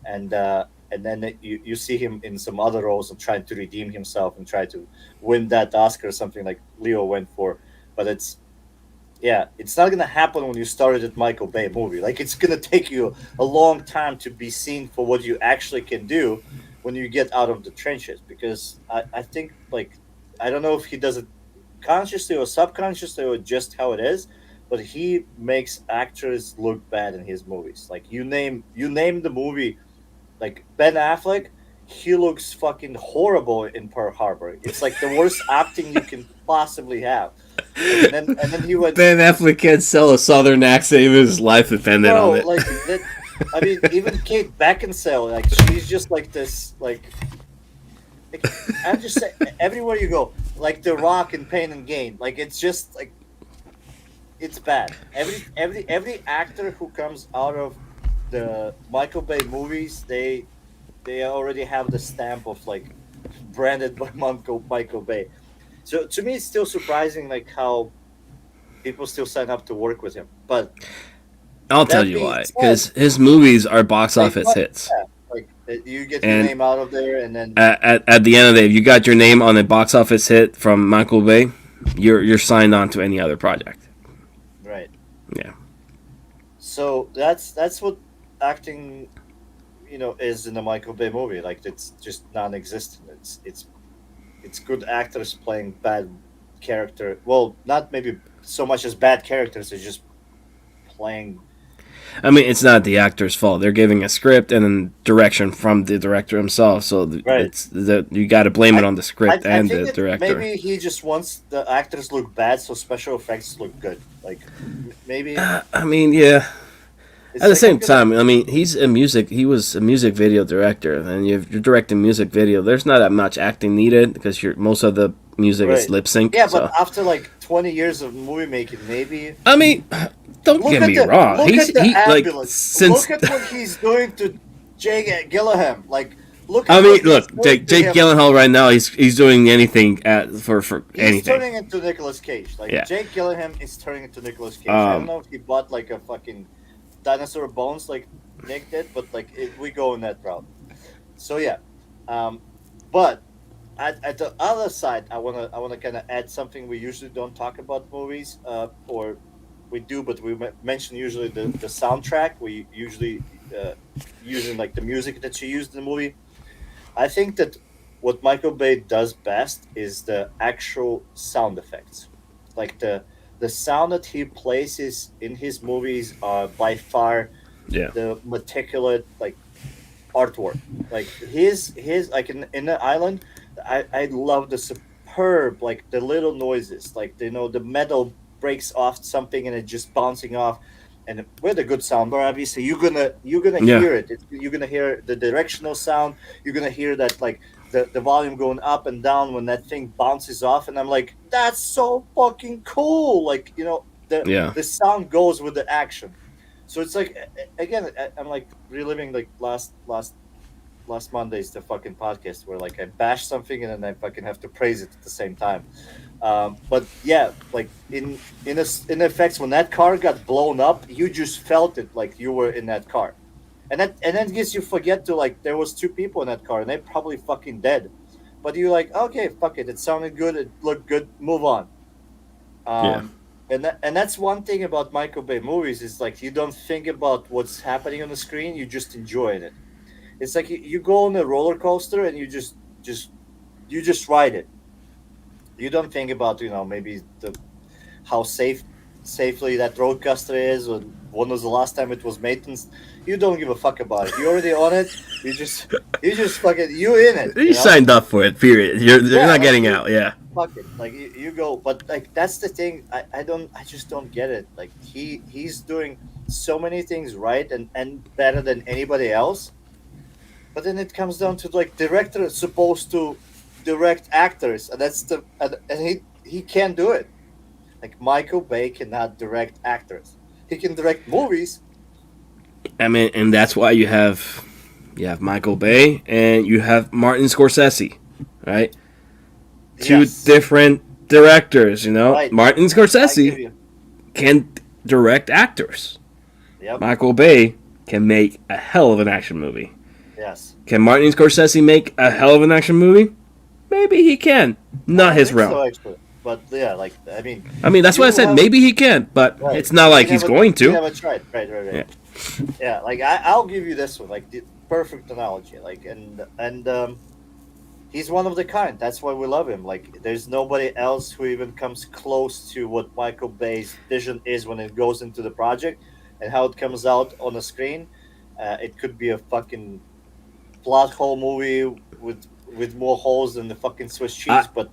[SPEAKER 2] And then you see him in some other roles and trying to redeem himself and try to win that Oscar or something like Leo went for. But it's not gonna happen when you started at Michael Bay movie. Like it's gonna take you a long time to be seen for what you actually can do when you get out of the trenches. Because I think like I don't know if he does it consciously or subconsciously or just how it is, but he makes actors look bad in his movies. Like you name the movie, like Ben Affleck, he looks fucking horrible in Pearl Harbor. It's like the worst acting you can possibly have. Like and then he went,
[SPEAKER 1] Ben Affleck can't sell a southern accent, even his life depended
[SPEAKER 2] bro,
[SPEAKER 1] on it.
[SPEAKER 2] like that. I mean, even Kate Beckinsale, like she's just like this, like I'm just saying, everywhere you go, like The Rock in Pain and Gain, like it's just like it's bad. Every actor who comes out of the Michael Bay movies, they already have the stamp of like branded by Michael Bay. So to me, it's still surprising like how people still sign up to work with him. But
[SPEAKER 1] I'll tell
[SPEAKER 2] that
[SPEAKER 1] you
[SPEAKER 2] being
[SPEAKER 1] why.
[SPEAKER 2] said,
[SPEAKER 1] Because his movies are box
[SPEAKER 2] like
[SPEAKER 1] office
[SPEAKER 2] what?
[SPEAKER 1] hits.
[SPEAKER 2] Yeah, like you get your
[SPEAKER 1] And
[SPEAKER 2] name out of there, and then
[SPEAKER 1] at the end of the day, if you got your name on a box office hit from Michael Bay, you're signed on to any other project.
[SPEAKER 2] right.
[SPEAKER 1] Yeah.
[SPEAKER 2] So that's what acting, is in a Michael Bay movie. Like it's just non-existent. It's good actors playing bad character. Well, not maybe so much as bad characters. It's just playing.
[SPEAKER 1] I mean, it's not the actor's fault. They're giving a script and then direction from the director himself. So
[SPEAKER 2] Right.
[SPEAKER 1] it's you got to blame it
[SPEAKER 2] I
[SPEAKER 1] on the
[SPEAKER 2] I,
[SPEAKER 1] script
[SPEAKER 2] I
[SPEAKER 1] and
[SPEAKER 2] think
[SPEAKER 1] the
[SPEAKER 2] that
[SPEAKER 1] director.
[SPEAKER 2] maybe he just wants the actors look bad, so special effects look good. Like maybe
[SPEAKER 1] I mean, yeah.
[SPEAKER 2] it's
[SPEAKER 1] At the
[SPEAKER 2] like I'm
[SPEAKER 1] same
[SPEAKER 2] gonna
[SPEAKER 1] time, I mean, he was a music video director, and you're directing music video. There's not that much acting needed because most of the music is
[SPEAKER 2] right.
[SPEAKER 1] lip sync.
[SPEAKER 2] Yeah, but
[SPEAKER 1] So
[SPEAKER 2] after like 20 years of movie making, maybe
[SPEAKER 1] I mean, don't get me wrong.
[SPEAKER 2] look at the
[SPEAKER 1] He like
[SPEAKER 2] ambulance.
[SPEAKER 1] since
[SPEAKER 2] Look at what he's doing to Jake Gillaham. Like look
[SPEAKER 1] I
[SPEAKER 2] at
[SPEAKER 1] mean,
[SPEAKER 2] what he's
[SPEAKER 1] look,
[SPEAKER 2] doing to
[SPEAKER 1] Jake
[SPEAKER 2] him.
[SPEAKER 1] Gyllenhaal right now he's doing anything for
[SPEAKER 2] He's
[SPEAKER 1] anything.
[SPEAKER 2] turning into Nicolas Cage. Like
[SPEAKER 1] Yeah.
[SPEAKER 2] Jake Gyllenhaal is turning into Nicolas Cage. I don't
[SPEAKER 1] Um.
[SPEAKER 2] know if he bought like a fucking dinosaur bones like Nick did, but like we go in that route. So yeah, um, but at the other side, I wanna kind of add something we usually don't talk about movies, or we do, but we mention usually the soundtrack. We usually using like the music that she used in the movie. I think that what Michael Bay does best is the actual sound effects, like the sound that he places in his movies are by far
[SPEAKER 1] Yeah.
[SPEAKER 2] the meticulous like artwork. Like his like in the island, I love the superb like the little noises, like the metal breaks off something and it just bouncing off. And with a good soundbar, obviously you're gonna
[SPEAKER 1] Yeah.
[SPEAKER 2] hear it. You're gonna hear the directional sound. You're gonna hear that like the volume going up and down when that thing bounces off. And I'm like, that's so fucking cool. Like the
[SPEAKER 1] Yeah.
[SPEAKER 2] the sound goes with the action. So it's like again, I'm like reliving like last Monday's the fucking podcast where like I bash something and then I fucking have to praise it at the same time. But yeah, like in effects, when that car got blown up, you just felt it like you were in that car, and then gets you forget to like there was two people in that car and they probably fucking dead, but you're like okay, fuck it, it sounded good, it looked good, move on.
[SPEAKER 1] Yeah.
[SPEAKER 2] And that's one thing about Michael Bay movies is like you don't think about what's happening on the screen, you just enjoy it. It's like you go on a roller coaster and you just ride it. You don't think about maybe the how safely that roller coaster is, or when was the last time it was maintenance. You don't give a fuck about it. You already on it. You just fucking you in it.
[SPEAKER 1] You signed up for it. Period. You're not
[SPEAKER 2] Like,
[SPEAKER 1] getting out. Yeah.
[SPEAKER 2] fuck it. Like you go, but like that's the thing. I just don't get it. Like he's doing so many things right and better than anybody else. But then it comes down to like director is supposed to direct actors, and he can't do it. Like Michael Bay cannot direct actors. He can direct movies.
[SPEAKER 1] I mean, and that's why you have Michael Bay and you have Martin Scorsese, right? Two
[SPEAKER 2] Yes.
[SPEAKER 1] different directors. You know,
[SPEAKER 2] Right.
[SPEAKER 1] Martin
[SPEAKER 2] I give
[SPEAKER 1] Scorsese
[SPEAKER 2] you.
[SPEAKER 1] can direct actors.
[SPEAKER 2] Yep.
[SPEAKER 1] Michael Bay can make a hell of an action movie.
[SPEAKER 2] Yes.
[SPEAKER 1] Can Martin Scorsese make a hell of an action movie? Maybe he can. Not his
[SPEAKER 2] think
[SPEAKER 1] realm.
[SPEAKER 2] so, actually. But yeah, like
[SPEAKER 1] I mean, that's why I
[SPEAKER 2] you
[SPEAKER 1] said
[SPEAKER 2] have-
[SPEAKER 1] maybe he can, but
[SPEAKER 2] right.
[SPEAKER 1] it's not like
[SPEAKER 2] We
[SPEAKER 1] he's
[SPEAKER 2] never-
[SPEAKER 1] going
[SPEAKER 2] We
[SPEAKER 1] to.
[SPEAKER 2] never tried. Right. Yeah. Like I'll give you this one. Like the perfect analogy. Like and he's one of the kind. That's why we love him. Like there's nobody else who even comes close to what Michael Bay's vision is when it goes into the project, and how it comes out on the screen. It could be a fucking plot hole movie with more holes than the fucking Swiss cheese, but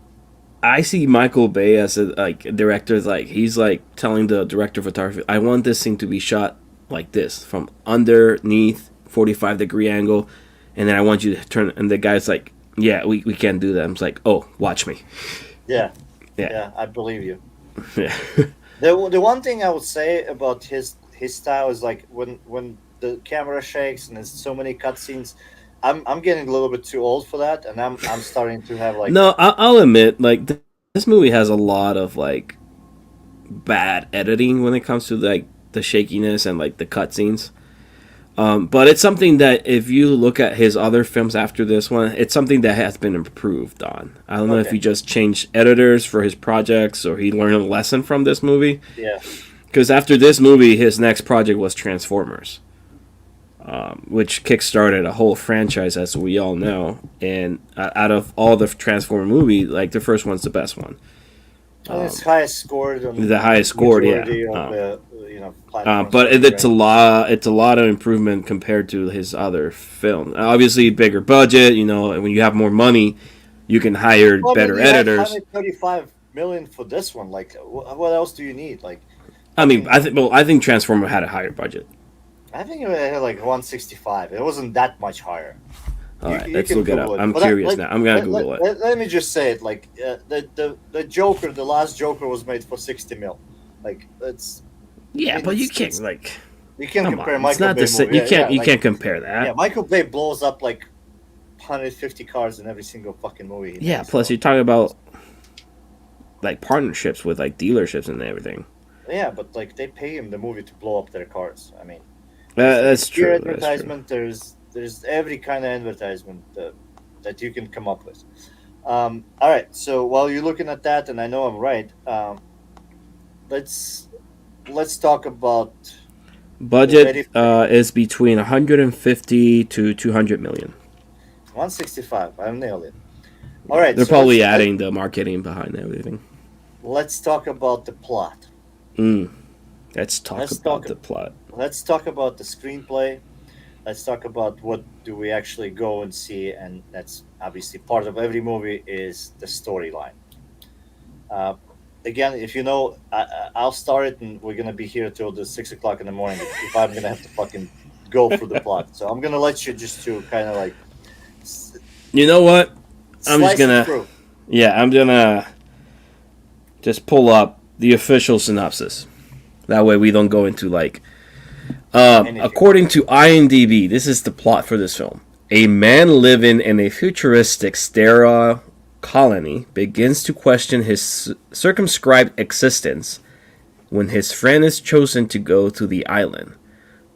[SPEAKER 1] I see Michael Bay as a director. Like he's like telling the director of photography, "I want this thing to be shot like this, from underneath, 45-degree angle, and then I want you to turn." And the guy's like, "Yeah, we can't do that." I'm just like, "Oh, watch me."
[SPEAKER 2] yeah,
[SPEAKER 1] Yeah.
[SPEAKER 2] I believe you.
[SPEAKER 1] Yeah.
[SPEAKER 2] The one thing I would say about his style is like when the camera shakes and there's so many cutscenes. I'm getting a little bit too old for that, and I'm starting to have like
[SPEAKER 1] No, I'll admit, like this movie has a lot of like bad editing when it comes to like the shakiness and like the cutscenes. But it's something that if you look at his other films after this one, it's something that has been improved on. I don't know if
[SPEAKER 2] Okay.
[SPEAKER 1] he just changed editors for his projects or he learned a lesson from this movie.
[SPEAKER 2] yeah.
[SPEAKER 1] Because after this movie, his next project was Transformers, which kickstarted a whole franchise, as we all know. And out of all the Transformer movies, like the first one's the best one.
[SPEAKER 2] And it's highest scored on
[SPEAKER 1] The highest scored, yeah.
[SPEAKER 2] majority of the platforms.
[SPEAKER 1] But it's a lot. It's a lot of improvement compared to his other films. Obviously, bigger budget. You know, and when you have more money, you can hire better editors.
[SPEAKER 2] 135 million for this one. Like, what else do you need? Like,
[SPEAKER 1] I mean, I think Transformer had a higher budget.
[SPEAKER 2] I think it had like 165. It wasn't that much higher.
[SPEAKER 1] All right,
[SPEAKER 2] You
[SPEAKER 1] let's
[SPEAKER 2] can
[SPEAKER 1] look it
[SPEAKER 2] Google
[SPEAKER 1] up. I'm
[SPEAKER 2] But
[SPEAKER 1] curious now. I'm gonna Google it.
[SPEAKER 2] Let me just say it. Like, the Joker, the last Joker was made for 60 mil. Like, it's
[SPEAKER 1] Yeah, but you
[SPEAKER 2] it's-
[SPEAKER 1] can't
[SPEAKER 2] it's-
[SPEAKER 1] like.
[SPEAKER 2] you can't
[SPEAKER 1] Come
[SPEAKER 2] compare
[SPEAKER 1] on,
[SPEAKER 2] Michael
[SPEAKER 1] it's not
[SPEAKER 2] Bay
[SPEAKER 1] the same.
[SPEAKER 2] movie.
[SPEAKER 1] You can't. You
[SPEAKER 2] like,
[SPEAKER 1] can't compare that.
[SPEAKER 2] Yeah, Michael Bay blows up like 150 cars in every single fucking movie. he
[SPEAKER 1] Yeah,
[SPEAKER 2] makes,
[SPEAKER 1] plus
[SPEAKER 2] so-
[SPEAKER 1] you're talking about like partnerships with like dealerships and everything.
[SPEAKER 2] Yeah, but like they pay him the movie to blow up their cars. I mean,
[SPEAKER 1] That's
[SPEAKER 2] pure
[SPEAKER 1] true. That's true.
[SPEAKER 2] advertisement. There's every kind of advertisement that you can come up with. All right, so while you're looking at that, and I know I'm right, let's talk about
[SPEAKER 1] Budget is between 150 to 200 million.
[SPEAKER 2] 165. I nailed it. All right,
[SPEAKER 1] They're
[SPEAKER 2] so
[SPEAKER 1] probably
[SPEAKER 2] let's-
[SPEAKER 1] adding the marketing behind everything.
[SPEAKER 2] Let's talk about the plot.
[SPEAKER 1] Let's talk
[SPEAKER 2] Let's
[SPEAKER 1] about
[SPEAKER 2] talk-
[SPEAKER 1] the plot.
[SPEAKER 2] Let's talk about the screenplay. Let's talk about what do we actually go and see, and that's obviously part of every movie is the storyline. Again, if you know, I'll start it, and we're gonna be here till the 6 o'clock in the morning. If I'm gonna have to fucking go through the plot, so I'm gonna let you just to kind of like
[SPEAKER 1] You know what? I'm
[SPEAKER 2] slice
[SPEAKER 1] just gonna.
[SPEAKER 2] it through.
[SPEAKER 1] Yeah, I'm gonna just pull up the official synopsis. That way we don't go into like. According to IMDb, this is the plot for this film. A man living in a futuristic sterile colony begins to question his circumscribed existence when his friend is chosen to go to the island,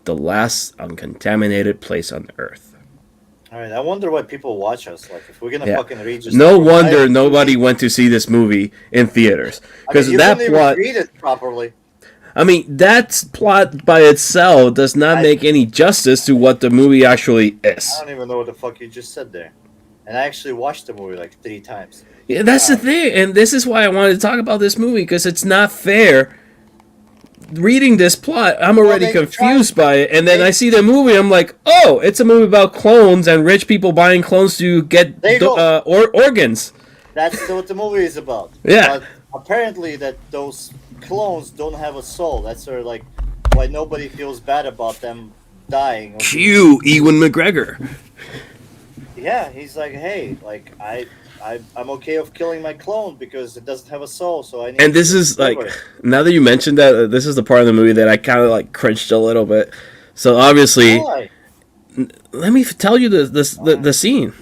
[SPEAKER 1] the last uncontaminated place on Earth.
[SPEAKER 2] All right, I wonder why people watch us. Like, if we're gonna
[SPEAKER 1] Yeah.
[SPEAKER 2] fucking read, just
[SPEAKER 1] No wonder nobody went to see this movie in theaters, because
[SPEAKER 2] you
[SPEAKER 1] that
[SPEAKER 2] couldn't even
[SPEAKER 1] plot.
[SPEAKER 2] read it properly.
[SPEAKER 1] I mean, that plot by itself does not make any justice to what the movie actually
[SPEAKER 2] I
[SPEAKER 1] is.
[SPEAKER 2] don't even know what the fuck you just said there. And I actually watched the movie like 3 times.
[SPEAKER 1] Yeah, that's the thing, and this is why I wanted to talk about this movie, because it's not fair. Reading this plot, I'm already confused by it, and then I see the movie, I'm like, oh, it's a movie about clones and rich people buying clones to get organs.
[SPEAKER 2] That's what the movie is about.
[SPEAKER 1] Yeah.
[SPEAKER 2] But apparently that those clones don't have a soul. That's sort of like why nobody feels bad about them dying.
[SPEAKER 1] Cue Ewan McGregor.
[SPEAKER 2] Yeah, he's like, hey, like I'm okay with killing my clone because it doesn't have a soul, so I need.
[SPEAKER 1] And this is like, now that you mentioned that, this is the part of the movie that I kind of like cringed a little bit. So obviously, let me tell you the scene.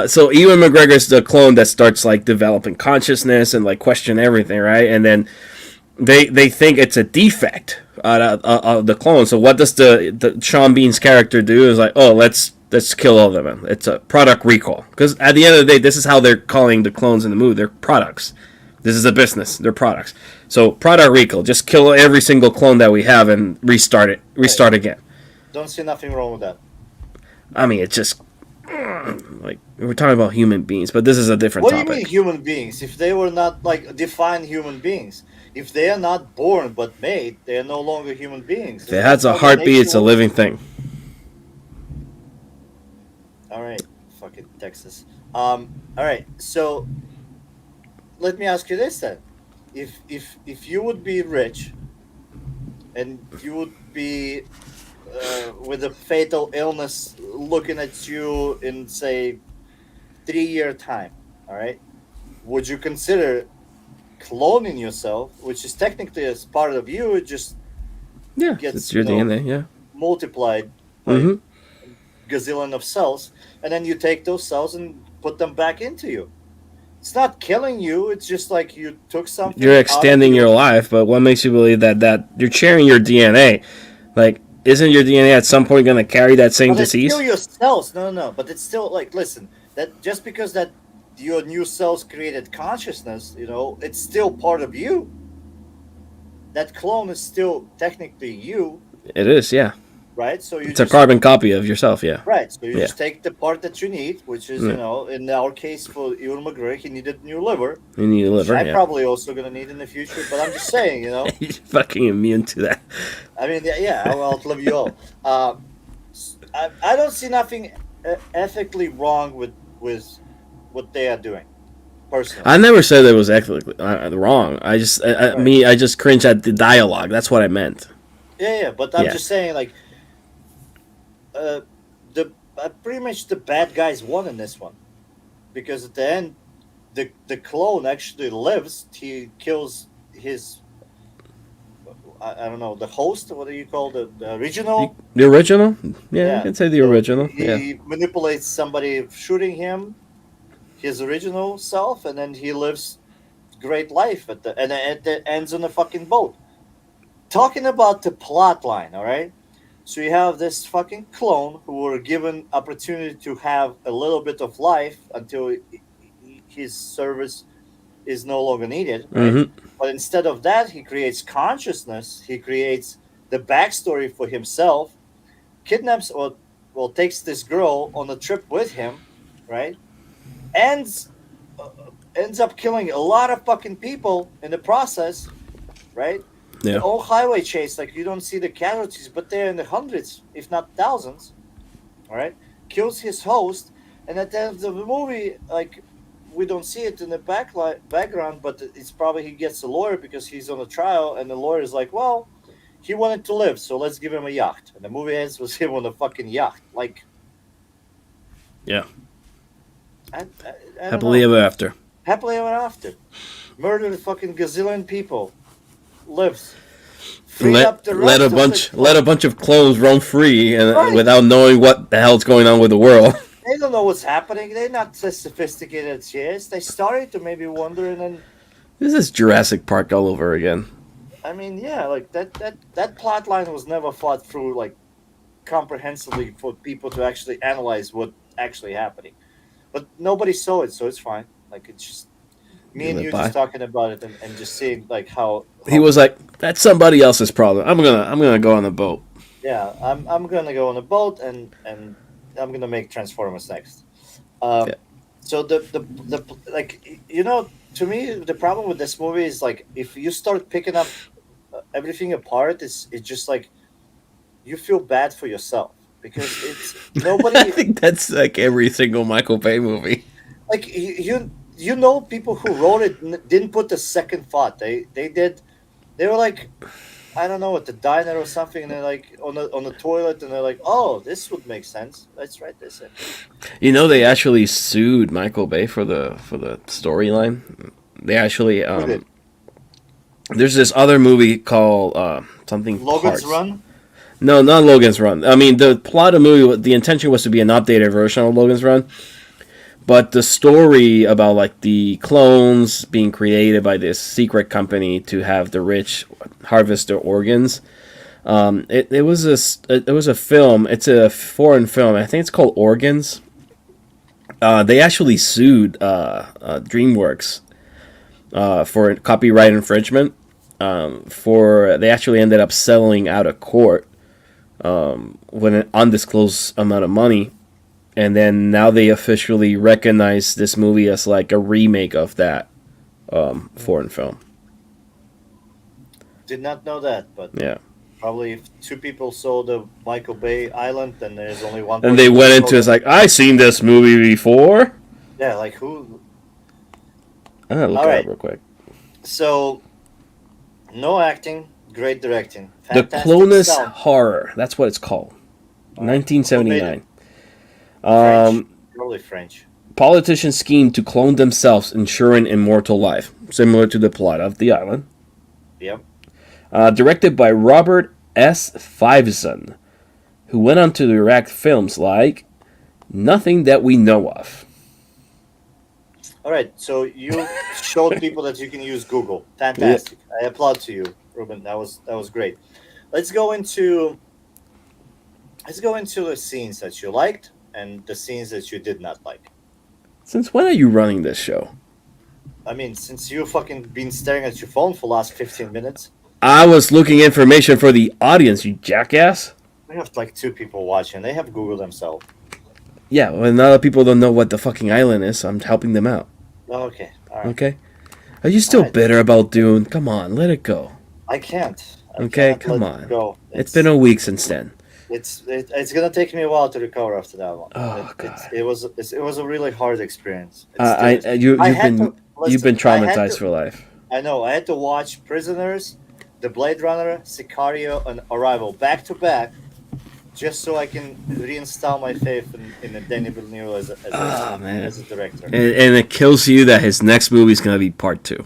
[SPEAKER 1] So Ewan McGregor's the clone that starts like developing consciousness and like question everything, right? And then they think it's a defect of the clone. So what does the Sean Bean's character do? Is like, oh, let's kill all of them. It's a product recall. Because at the end of the day, this is how they're calling the clones in the movie. They're products. This is a business. They're products. So product recall. Just kill every single clone that we have and restart it. Restart again.
[SPEAKER 2] Don't see nothing wrong with that.
[SPEAKER 1] I mean, it's just like we're talking about human beings, but this is a different topic.
[SPEAKER 2] What do you mean human beings? If they were not like defined human beings, if they are not born but made, they are no longer human beings.
[SPEAKER 1] If it has a heartbeat, it's a living thing.
[SPEAKER 2] All right, fucking Texas. All right, so let me ask you this then: if you would be rich, and you would be with a fatal illness looking at you in say 3-year time, all right, would you consider cloning yourself, which is technically as part of you, it just gets
[SPEAKER 1] it's your DNA, yeah,
[SPEAKER 2] multiplied by gazillion of cells, and then you take those cells and put them back into you. It's not killing you. It's just like you took something.
[SPEAKER 1] You're extending your life, but what makes you believe that you're sharing your DNA? Like, isn't your DNA at some point going to carry that same disease?
[SPEAKER 2] It's still your cells. No. But it's still like, listen, that just because that your new cells created consciousness, it's still part of you. That clone is still technically you.
[SPEAKER 1] It is, yeah.
[SPEAKER 2] Right, so
[SPEAKER 1] it's a carbon copy of yourself, yeah.
[SPEAKER 2] Right, so you just take the part that you need, which is, in our case for Ewan McGregor, he needed new liver.
[SPEAKER 1] You need a liver,
[SPEAKER 2] I'm probably also going to need in the future, but I'm just saying,
[SPEAKER 1] You're fucking immune to that.
[SPEAKER 2] I mean, yeah, I'll outlive you all. I don't see nothing ethically wrong with what they are doing, personally.
[SPEAKER 1] I never said it was ethically wrong. I just cringe at the dialogue. That's what I meant.
[SPEAKER 2] Yeah, but I'm just saying, like, pretty much the bad guys won in this one, because at the end, the clone actually lives. He kills his, I don't know, the host. What do you call the original?
[SPEAKER 1] The original? Yeah, you can say the original.
[SPEAKER 2] He manipulates somebody shooting him, his original self, and then he lives great life and it ends on a fucking boat. Talking about the plot line, all right? So you have this fucking clone who were given opportunity to have a little bit of life until his service is no longer needed, right? But instead of that, he creates consciousness. He creates the backstory for himself, kidnaps or takes this girl on a trip with him, right? Ends up killing a lot of fucking people in the process, right?
[SPEAKER 1] Yeah.
[SPEAKER 2] The whole highway chase, like, you don't see the casualties, but they're in the hundreds, if not thousands. All right, kills his host, and at the end of the movie, like, we don't see it in the background, but it's probably he gets a lawyer because he's on a trial, and the lawyer is like, well, he wanted to live, so let's give him a yacht. And the movie ends with him on a fucking yacht, like.
[SPEAKER 1] Yeah.
[SPEAKER 2] I
[SPEAKER 1] Happily ever after.
[SPEAKER 2] Happily ever after. Murdered fucking gazillion people. Lives.
[SPEAKER 1] Let a bunch of clones roam free and without knowing what the hell's going on with the world.
[SPEAKER 2] They don't know what's happening. They're not as sophisticated as she is. They started to maybe wonder, and then
[SPEAKER 1] this is Jurassic Park all over again.
[SPEAKER 2] I mean, yeah, like that plot line was never thought through like comprehensively for people to actually analyze what actually happening. But nobody saw it, so it's fine. Like, it's just Me
[SPEAKER 1] He
[SPEAKER 2] and
[SPEAKER 1] went
[SPEAKER 2] you just
[SPEAKER 1] by.
[SPEAKER 2] talking about it and just seeing like
[SPEAKER 1] He
[SPEAKER 2] how
[SPEAKER 1] was like, "That's somebody else's problem. I'm gonna go on the boat."
[SPEAKER 2] yeah, I'm gonna go on a boat and I'm gonna make Transformers next.
[SPEAKER 1] Yeah.
[SPEAKER 2] Um, so the like to me the problem with this movie is like if you start picking up everything apart, it's just like you feel bad for yourself because it's
[SPEAKER 1] I
[SPEAKER 2] nobody
[SPEAKER 1] think that's like every single Michael Bay movie.
[SPEAKER 2] like you know people who wrote it didn't put the second thought. They did. They were like, I don't know, at the diner or something, and they're like on the toilet, and they're like, "Oh, this would make sense. Let's write this in."
[SPEAKER 1] You know, they
[SPEAKER 2] And
[SPEAKER 1] actually sued Michael Bay for the storyline. They actually
[SPEAKER 2] who did?
[SPEAKER 1] there's this other movie called something
[SPEAKER 2] Logan's
[SPEAKER 1] Parts.
[SPEAKER 2] Run.
[SPEAKER 1] No, not Logan's Run. I mean, the plot of the movie, the intention was to be an updated version of Logan's Run, but the story about like the clones being created by this secret company to have the rich harvest their organs. It was a film. It's a foreign film. I think it's called Organs. They actually sued DreamWorks for copyright infringement. For they actually ended up settling out of court with an undisclosed amount of money, and then now they officially recognize this movie as like a remake of that foreign film.
[SPEAKER 2] Did not know that, but
[SPEAKER 1] Yeah,
[SPEAKER 2] probably if two people saw the Michael Bay Island, then there's only one
[SPEAKER 1] and they
[SPEAKER 2] person who
[SPEAKER 1] went
[SPEAKER 2] saw
[SPEAKER 1] into it's
[SPEAKER 2] the
[SPEAKER 1] like I seen this movie before.
[SPEAKER 2] yeah, like who?
[SPEAKER 1] I'm gonna look
[SPEAKER 2] All
[SPEAKER 1] it up
[SPEAKER 2] right,
[SPEAKER 1] real quick.
[SPEAKER 2] so no acting, great directing,
[SPEAKER 1] The
[SPEAKER 2] fantastic
[SPEAKER 1] Clonus
[SPEAKER 2] sound.
[SPEAKER 1] Horror. That's what it's called.
[SPEAKER 2] All right, who made it?
[SPEAKER 1] 1979.
[SPEAKER 2] French, probably French.
[SPEAKER 1] Politicians scheme to clone themselves, ensuring immortal life, similar to the plot of The Island.
[SPEAKER 2] Yep.
[SPEAKER 1] Directed by Robert S. Fiveson, who went on to direct films like Nothing That We Know Of.
[SPEAKER 2] All right, so you showed people that you can use Google.
[SPEAKER 1] Yeah.
[SPEAKER 2] Fantastic. I applaud to you, Ruben. That was great. Let's go into let's go into the scenes that you liked and the scenes that you did not like.
[SPEAKER 1] Since when are you running this show?
[SPEAKER 2] I mean, since you fucking been staring at your phone for the last 15 minutes,
[SPEAKER 1] I was looking information for the audience, you jackass.
[SPEAKER 2] we have like two people watching. They have Google themselves.
[SPEAKER 1] Yeah, well, other people don't know what the fucking island is, so I'm helping them out.
[SPEAKER 2] Oh, okay, all right,
[SPEAKER 1] Okay? Are you
[SPEAKER 2] all
[SPEAKER 1] still
[SPEAKER 2] right.
[SPEAKER 1] bitter about Dune? Come on, let it go.
[SPEAKER 2] I can't. I
[SPEAKER 1] Okay,
[SPEAKER 2] cannot
[SPEAKER 1] come
[SPEAKER 2] let it
[SPEAKER 1] on.
[SPEAKER 2] go.
[SPEAKER 1] It's been a week since then.
[SPEAKER 2] It's gonna take me a while to recover after that one.
[SPEAKER 1] Oh god.
[SPEAKER 2] It was a really hard experience. It still
[SPEAKER 1] I
[SPEAKER 2] is.
[SPEAKER 1] you
[SPEAKER 2] I
[SPEAKER 1] you've
[SPEAKER 2] had
[SPEAKER 1] been
[SPEAKER 2] to
[SPEAKER 1] you've
[SPEAKER 2] listen.
[SPEAKER 1] been traumatized for life.
[SPEAKER 2] I know. I had to watch Prisoners, The Blade Runner, Sicario, and Arrival back to back, just so I can reinstall my faith in Danny Villeneuve
[SPEAKER 1] Oh man.
[SPEAKER 2] as a director.
[SPEAKER 1] And it kills you that his next movie is gonna be part 2.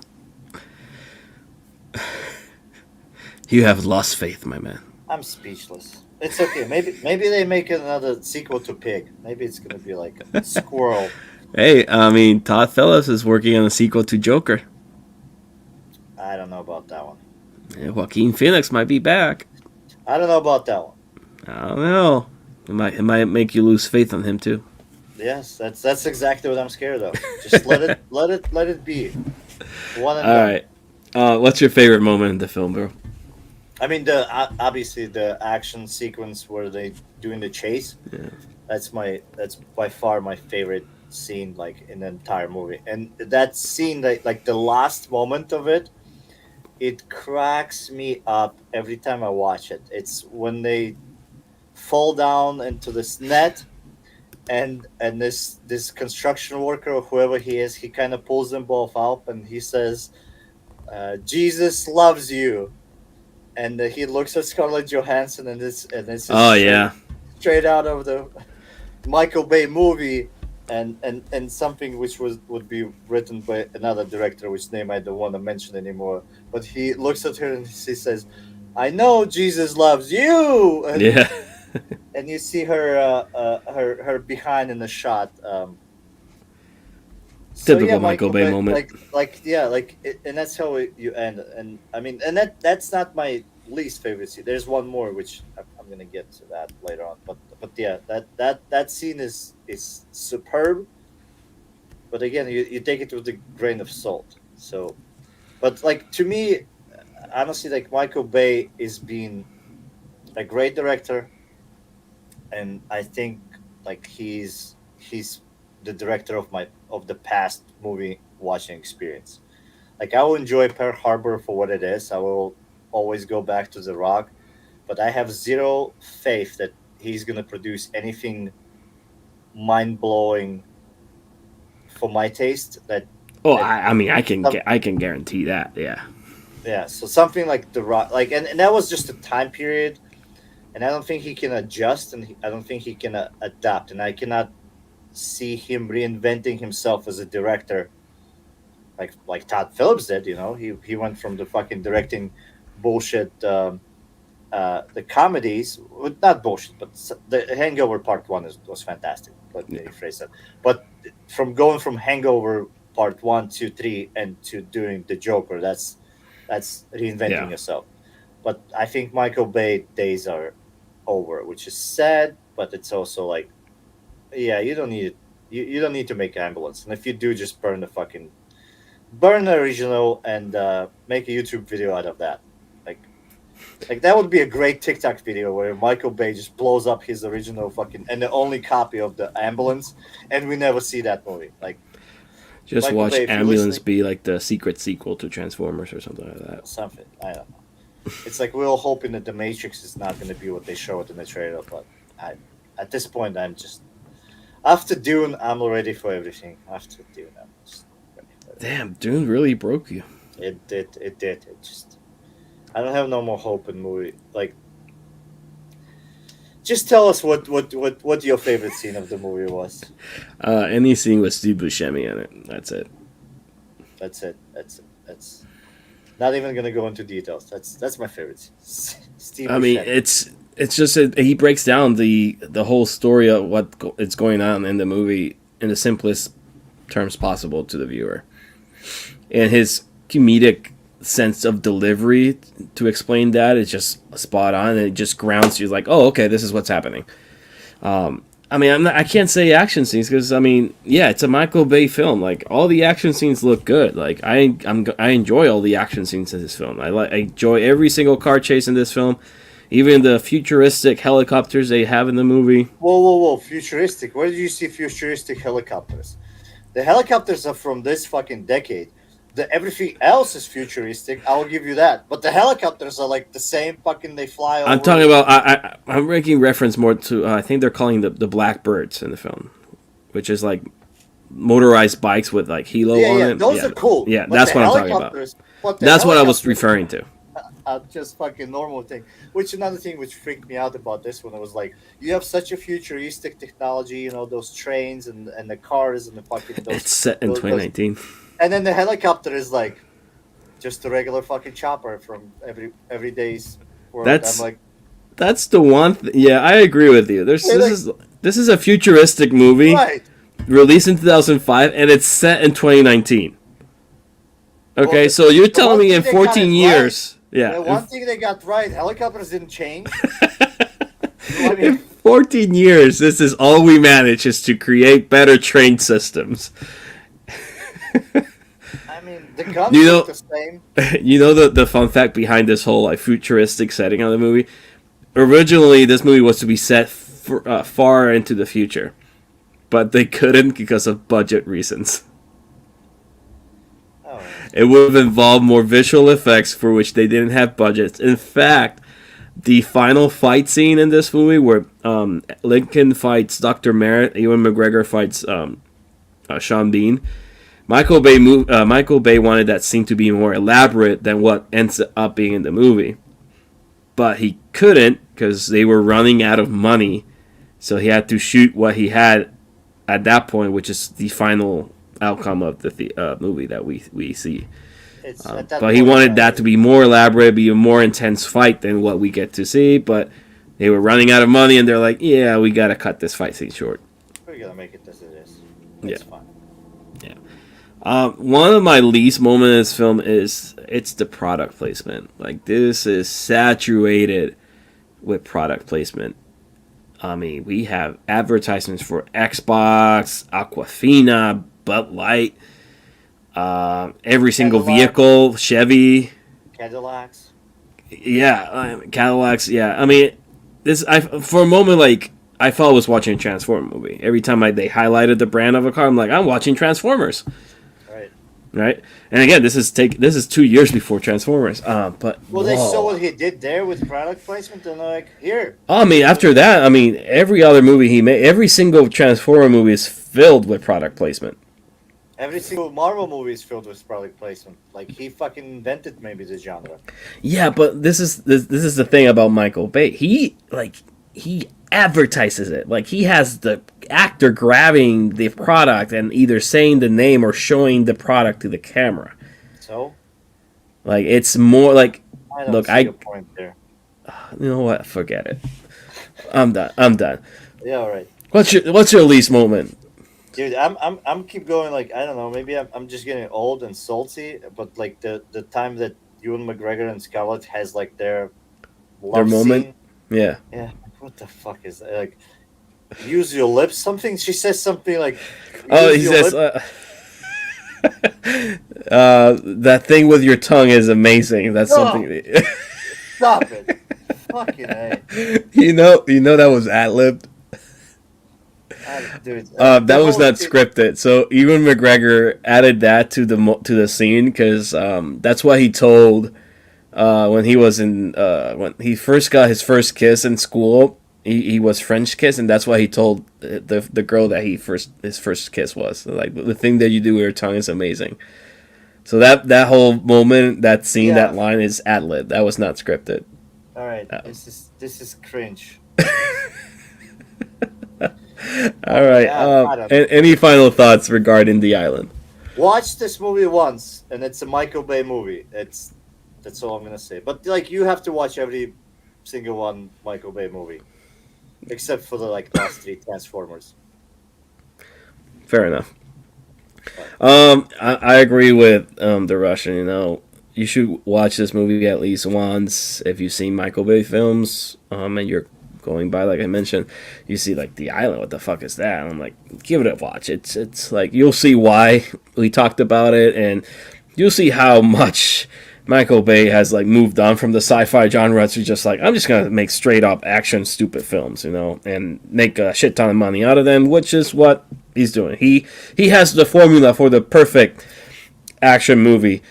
[SPEAKER 1] You have lost faith, my man.
[SPEAKER 2] I'm speechless. It's okay. Maybe they make another sequel to Pig. Maybe it's gonna be like a squirrel.
[SPEAKER 1] Hey, I mean, Todd Phillips is working on a sequel to Joker.
[SPEAKER 2] I don't know about that one.
[SPEAKER 1] Yeah, Joaquin Phoenix might be back.
[SPEAKER 2] I don't know about that one.
[SPEAKER 1] I don't know. It might make you lose faith on him too.
[SPEAKER 2] Yes, that's exactly what I'm scared of. Just let it be. One and
[SPEAKER 1] All
[SPEAKER 2] done.
[SPEAKER 1] right. What's your favorite moment in the film, bro?
[SPEAKER 2] I mean, obviously the action sequence where they doing the chase.
[SPEAKER 1] Yeah.
[SPEAKER 2] That's by far my favorite scene, like in the entire movie. And that scene, like the last moment of it, it cracks me up every time I watch it. It's when they fall down into this net, and this construction worker or whoever he is, he kind of pulls them both up, and he says, "Jesus loves you." And he looks at Scarlett Johansson, and it's just
[SPEAKER 1] Oh yeah.
[SPEAKER 2] straight out of the Michael Bay movie, and something which would be written by another director, which name I don't want to mention anymore. But he looks at her and he says, "I know Jesus loves you,"
[SPEAKER 1] Yeah.
[SPEAKER 2] and you see her her behind in the shot. So
[SPEAKER 1] Typical
[SPEAKER 2] yeah,
[SPEAKER 1] Michael Bay moment.
[SPEAKER 2] and that's how you end. And I mean, and that's not my least favorite scene. There's one more which I'm gonna get to that later on. But yeah, that scene is superb. but again, you take it with a grain of salt. So, but like to me, honestly, like Michael Bay is being a great director, and I think like he's the director of the past movie watching experience. Like I will enjoy Pearl Harbor for what it is. I will always go back to The Rock, but I have zero faith that he's gonna produce anything mind blowing for my taste.
[SPEAKER 1] Oh,
[SPEAKER 2] That
[SPEAKER 1] I mean,
[SPEAKER 2] some,
[SPEAKER 1] I can guarantee that. Yeah.
[SPEAKER 2] yeah, so something like The Rock, like, and that was just a time period, and I don't think he can adjust, and I don't think he can adapt, and I cannot see him reinventing himself as a director like Todd Phillips did. You know, he went from the fucking directing bullshit, the comedies, well, not bullshit, but the Hangover Part One was fantastic. Let me rephrase that. But from going from Hangover Part 1, 2, 3, and to doing the Joker, that's reinventing
[SPEAKER 1] Yeah.
[SPEAKER 2] yourself. But I think Michael Bay days are over, which is sad, but it's also like, yeah, you don't need it. You don't need to make ambulance, and if you do, just burn the original and make a YouTube video out of that. Like, like that would be a great TikTok video where Michael Bay just blows up his original fucking and the only copy of the ambulance, and we never see that movie. Like
[SPEAKER 1] Just
[SPEAKER 2] Michael
[SPEAKER 1] watch
[SPEAKER 2] Bay, if you're
[SPEAKER 1] Ambulance
[SPEAKER 2] listening,
[SPEAKER 1] be like the secret sequel to Transformers or something like that.
[SPEAKER 2] something I don't know. It's like we're all hoping that the Matrix is not going to be what they show it in the trailer, but at this point, I'm just after Dune, I'm ready for everything. After Dune, I'm just ready for everything.
[SPEAKER 1] Damn, Dune really broke you.
[SPEAKER 2] It did. It did. It just. I don't have no more hope in movie. Like, just tell us what your favorite scene of the movie was.
[SPEAKER 1] Any scene with Steve Buscemi in it. That's it.
[SPEAKER 2] That's it. That's it. That's not even gonna go into details. That's my favorite scene. Steve.
[SPEAKER 1] I mean,
[SPEAKER 2] Buscemi.
[SPEAKER 1] it's just he breaks down the whole story of it's going on in the movie in the simplest terms possible to the viewer, and his comedic sense of delivery to explain that is just spot on, and it just grounds you like, oh, okay, this is what's happening. I mean, I can't say action scenes because I mean, yeah, it's a Michael Bay film. Like all the action scenes look good. Like I enjoy all the action scenes in this film. I enjoy every single car chase in this film, even the futuristic helicopters they have in the movie.
[SPEAKER 2] Whoa! Futuristic. Where did you see futuristic helicopters? The helicopters are from this fucking decade. Everything else is futuristic. I will give you that. But the helicopters are like the same fucking. They fly over.
[SPEAKER 1] I'm talking about. I'm making reference more to. I think they're calling the Blackbirds in the film, which is like motorized bikes with like helo on it.
[SPEAKER 2] Those are cool.
[SPEAKER 1] Yeah,
[SPEAKER 2] But
[SPEAKER 1] that's
[SPEAKER 2] the
[SPEAKER 1] what I'm talking about. That's what I was referring to.
[SPEAKER 2] Just fucking normal thing. Which another thing which freaked me out about this one, it was like you have such a futuristic technology, you know, those trains and the cars and the fucking.
[SPEAKER 1] It's set in 2019.
[SPEAKER 2] And then the helicopter is like just a regular fucking chopper from every day's world. I'm like,
[SPEAKER 1] that's the one. Yeah, I agree with you. This is a futuristic movie,
[SPEAKER 2] right?
[SPEAKER 1] Released in 2005, and it's set in 2019. Okay,
[SPEAKER 2] Well,
[SPEAKER 1] so you're telling me in
[SPEAKER 2] they got it
[SPEAKER 1] 14 years, yeah.
[SPEAKER 2] The one thing they got right, helicopters didn't change. You know what I mean?
[SPEAKER 1] In 14 years, this is all we manage is to create better train systems.
[SPEAKER 2] I mean, the guns
[SPEAKER 1] You know-
[SPEAKER 2] look the same.
[SPEAKER 1] You know the fun fact behind this whole like futuristic setting of the movie? Originally, this movie was to be set far into the future, but they couldn't because of budget reasons.
[SPEAKER 2] Oh,
[SPEAKER 1] It would have involved more visual effects for which they didn't have budgets. In fact, the final fight scene in this movie where Lincoln fights Dr. Merritt, Ewan McGregor fights Sean Bean, Michael Bay wanted that scene to be more elaborate than what ends up being in the movie. But he couldn't because they were running out of money. So he had to shoot what he had at that point, which is the final outcome of the movie that we see. But he wanted that to be more elaborate, be a more intense fight than what we get to see. But they were running out of money, and they're like, yeah, we got to cut this fight scene short.
[SPEAKER 2] we're gonna make it as it is. It's fine.
[SPEAKER 1] One of my least moments in this film is it's the product placement. Like, this is saturated with product placement. I mean, we have advertisements for Xbox, Aquafina, Bud Light, every single
[SPEAKER 2] Cadillac.
[SPEAKER 1] vehicle, Chevy.
[SPEAKER 2] Cadillacs.
[SPEAKER 1] Yeah, Cadillacs. Yeah, I mean, for a moment, like, I felt I was watching a Transformer movie. Every time they highlighted the brand of a car, I'm like, I'm watching Transformers.
[SPEAKER 2] Right.
[SPEAKER 1] Right. And again, this is 2 years before Transformers. But
[SPEAKER 2] Well, they saw what he did there with product placement, and they're like, here.
[SPEAKER 1] I mean, after that, I mean, every other movie he made, every single Transformer movie is filled with product placement.
[SPEAKER 2] Every single Marvel movie is filled with product placement. Like, he fucking invented maybe the genre.
[SPEAKER 1] Yeah, but this is the thing about Michael Bay. He advertises it. Like, he has the actor grabbing the product and either saying the name or showing the product to the camera.
[SPEAKER 2] So?
[SPEAKER 1] Like, it's more like,
[SPEAKER 2] I don't
[SPEAKER 1] look,
[SPEAKER 2] see a point there.
[SPEAKER 1] You know what? Forget it. I'm done.
[SPEAKER 2] Yeah, all right.
[SPEAKER 1] What's your least moment?
[SPEAKER 2] Dude, I'm keep going. Like, I don't know. Maybe I'm just getting old and salty. But like the time that Ewan McGregor and Scarlett has like their love
[SPEAKER 1] moment?
[SPEAKER 2] scene.
[SPEAKER 1] Yeah.
[SPEAKER 2] Yeah. What the fuck is that? Like, use your lips. Something. She says something like.
[SPEAKER 1] Oh, he says. That thing with your tongue is amazing. That's something.
[SPEAKER 2] Stop it. Fucking A.
[SPEAKER 1] You know that was ad-libbed.
[SPEAKER 2] Dude,
[SPEAKER 1] That was not scripted. So Ewan McGregor added that to the scene because that's what he told when he was when he first got his first kiss in school. He was French kiss, and that's why he told the girl that his first kiss was like, the thing that you do with your tongue is amazing. So that whole moment, that scene, that line is ad-libbed. That was not scripted.
[SPEAKER 2] All right, this is cringe.
[SPEAKER 1] All right. Any final thoughts regarding The Island?
[SPEAKER 2] Watch this movie once, and it's a Michael Bay movie. That's all I'm gonna say. But like, you have to watch every single one Michael Bay movie, except for the last 3 Transformers.
[SPEAKER 1] Fair enough. I agree with The Russian. You know, you should watch this movie at least once if you've seen Michael Bay films. And you're going by, like I mentioned, you see like The Island. What the fuck is that? And I'm like, give it a watch. It's like, you'll see why we talked about it, and you'll see how much Michael Bay has like moved on from the sci-fi genre to just like, I'm just gonna make straight up action stupid films, you know, and make a shit ton of money out of them, which is what he's doing. He has the formula for the perfect action movie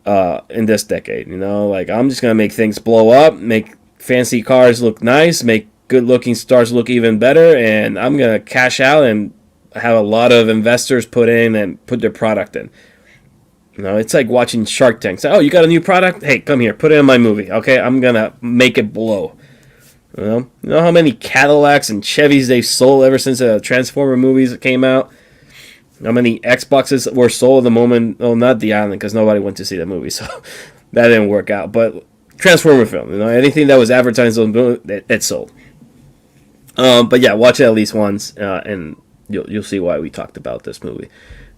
[SPEAKER 1] in this decade, you know. Like, I'm just gonna make things blow up, make fancy cars look nice, make good looking stars look even better, and I'm gonna cash out and have a lot of investors put in and put their product in. You know, it's like watching Shark Tank. So, oh, you got a new product? Hey, come here, put it in my movie. Okay, I'm gonna make it blow. You know how many Cadillacs and Chevys they've sold ever since the Transformer movies came out? How many Xboxes were sold the moment? Oh, not The Island, because nobody went to see the movie, so that didn't work out. But Transformer film, you know, anything that was advertised, it sold. But yeah, watch it at least once, and you'll see why we talked about this movie.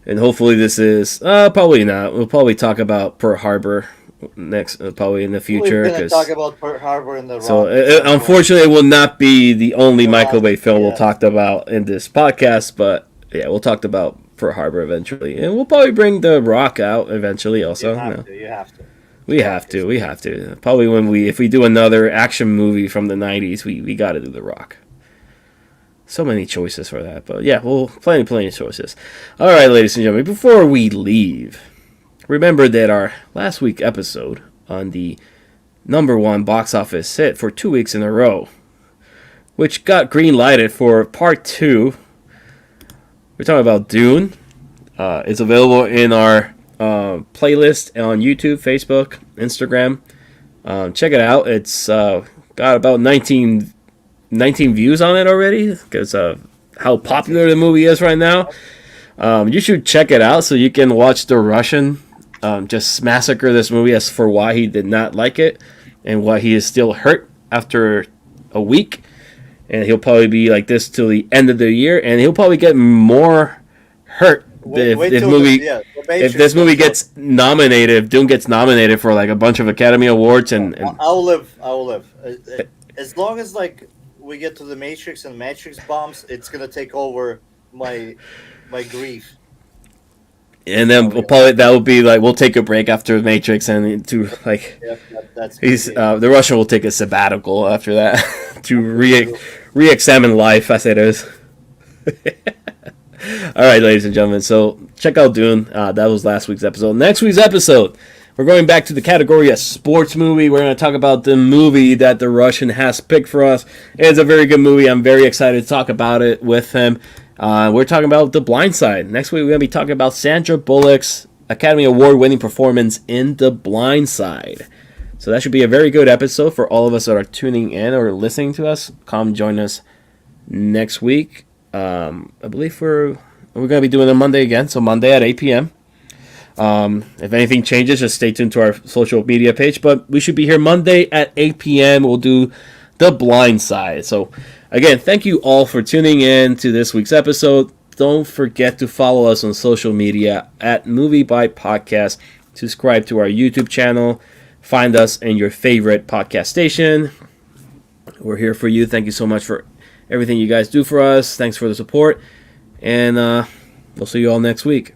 [SPEAKER 1] And hopefully this is probably not. We'll probably talk about Pearl Harbor next, probably in the future.
[SPEAKER 2] We're gonna talk about Pearl Harbor in the.
[SPEAKER 1] So unfortunately, it will not be the only Michael Bay film we'll talk about in this podcast. But yeah, we'll talk about Pearl Harbor eventually, and we'll probably bring The Rock out eventually. Also,
[SPEAKER 2] you have to.
[SPEAKER 1] We have to. Probably if we do another action movie from the '90s, we got to do The Rock. So many choices for that, but yeah, well, plenty of choices. All right, ladies and gentlemen, before we leave, remember that our last week episode on the #1 box office hit for 2 weeks in a row, which got green lighted for part 2. We're talking about Dune. It's available in our playlist on YouTube, Facebook, Instagram. Check it out. It's got about 19 views on it already because of how popular the movie is right now. You should check it out so you can watch The Russian just massacre this movie as for why he did not like it and why he is still hurt after a week. And he'll probably be like this till the end of the year, and he'll probably get more hurt if this movie gets nominated, if Dune gets nominated for like a bunch of Academy Awards. And
[SPEAKER 2] I'll live. As long as like we get to the Matrix and Matrix bombs, it's gonna take over my grief.
[SPEAKER 1] And then we'll probably that will be like we'll take a break after Matrix and to like
[SPEAKER 2] That's
[SPEAKER 1] the Russian will take a sabbatical after that to re-examine life as it is. All right, ladies and gentlemen. So check out Dune. That was last week's episode. Next week's episode, we're going back to the category of sports movie. We're going to talk about the movie that the Russian has picked for us. It's a very good movie. I'm very excited to talk about it with him. We're talking about The Blind Side. Next week, we're going to be talking about Sandra Bullock's Academy Award-winning performance in The Blind Side. So that should be a very good episode for all of us that are tuning in or listening to us. Come join us next week. I believe we're going to be doing it Monday again, so Monday at 8 p.m. If anything changes, just stay tuned to our social media page. But we should be here Monday at 8 p.m. We'll do The Blind Side. So, again, thank you all for tuning in to this week's episode. Don't forget to follow us on social media at MovieByte Podcast. Subscribe to our YouTube channel. Find us in your favorite podcast station. We're here for you. Thank you so much for everything you guys do for us. Thanks for the support. And we'll see you all next week.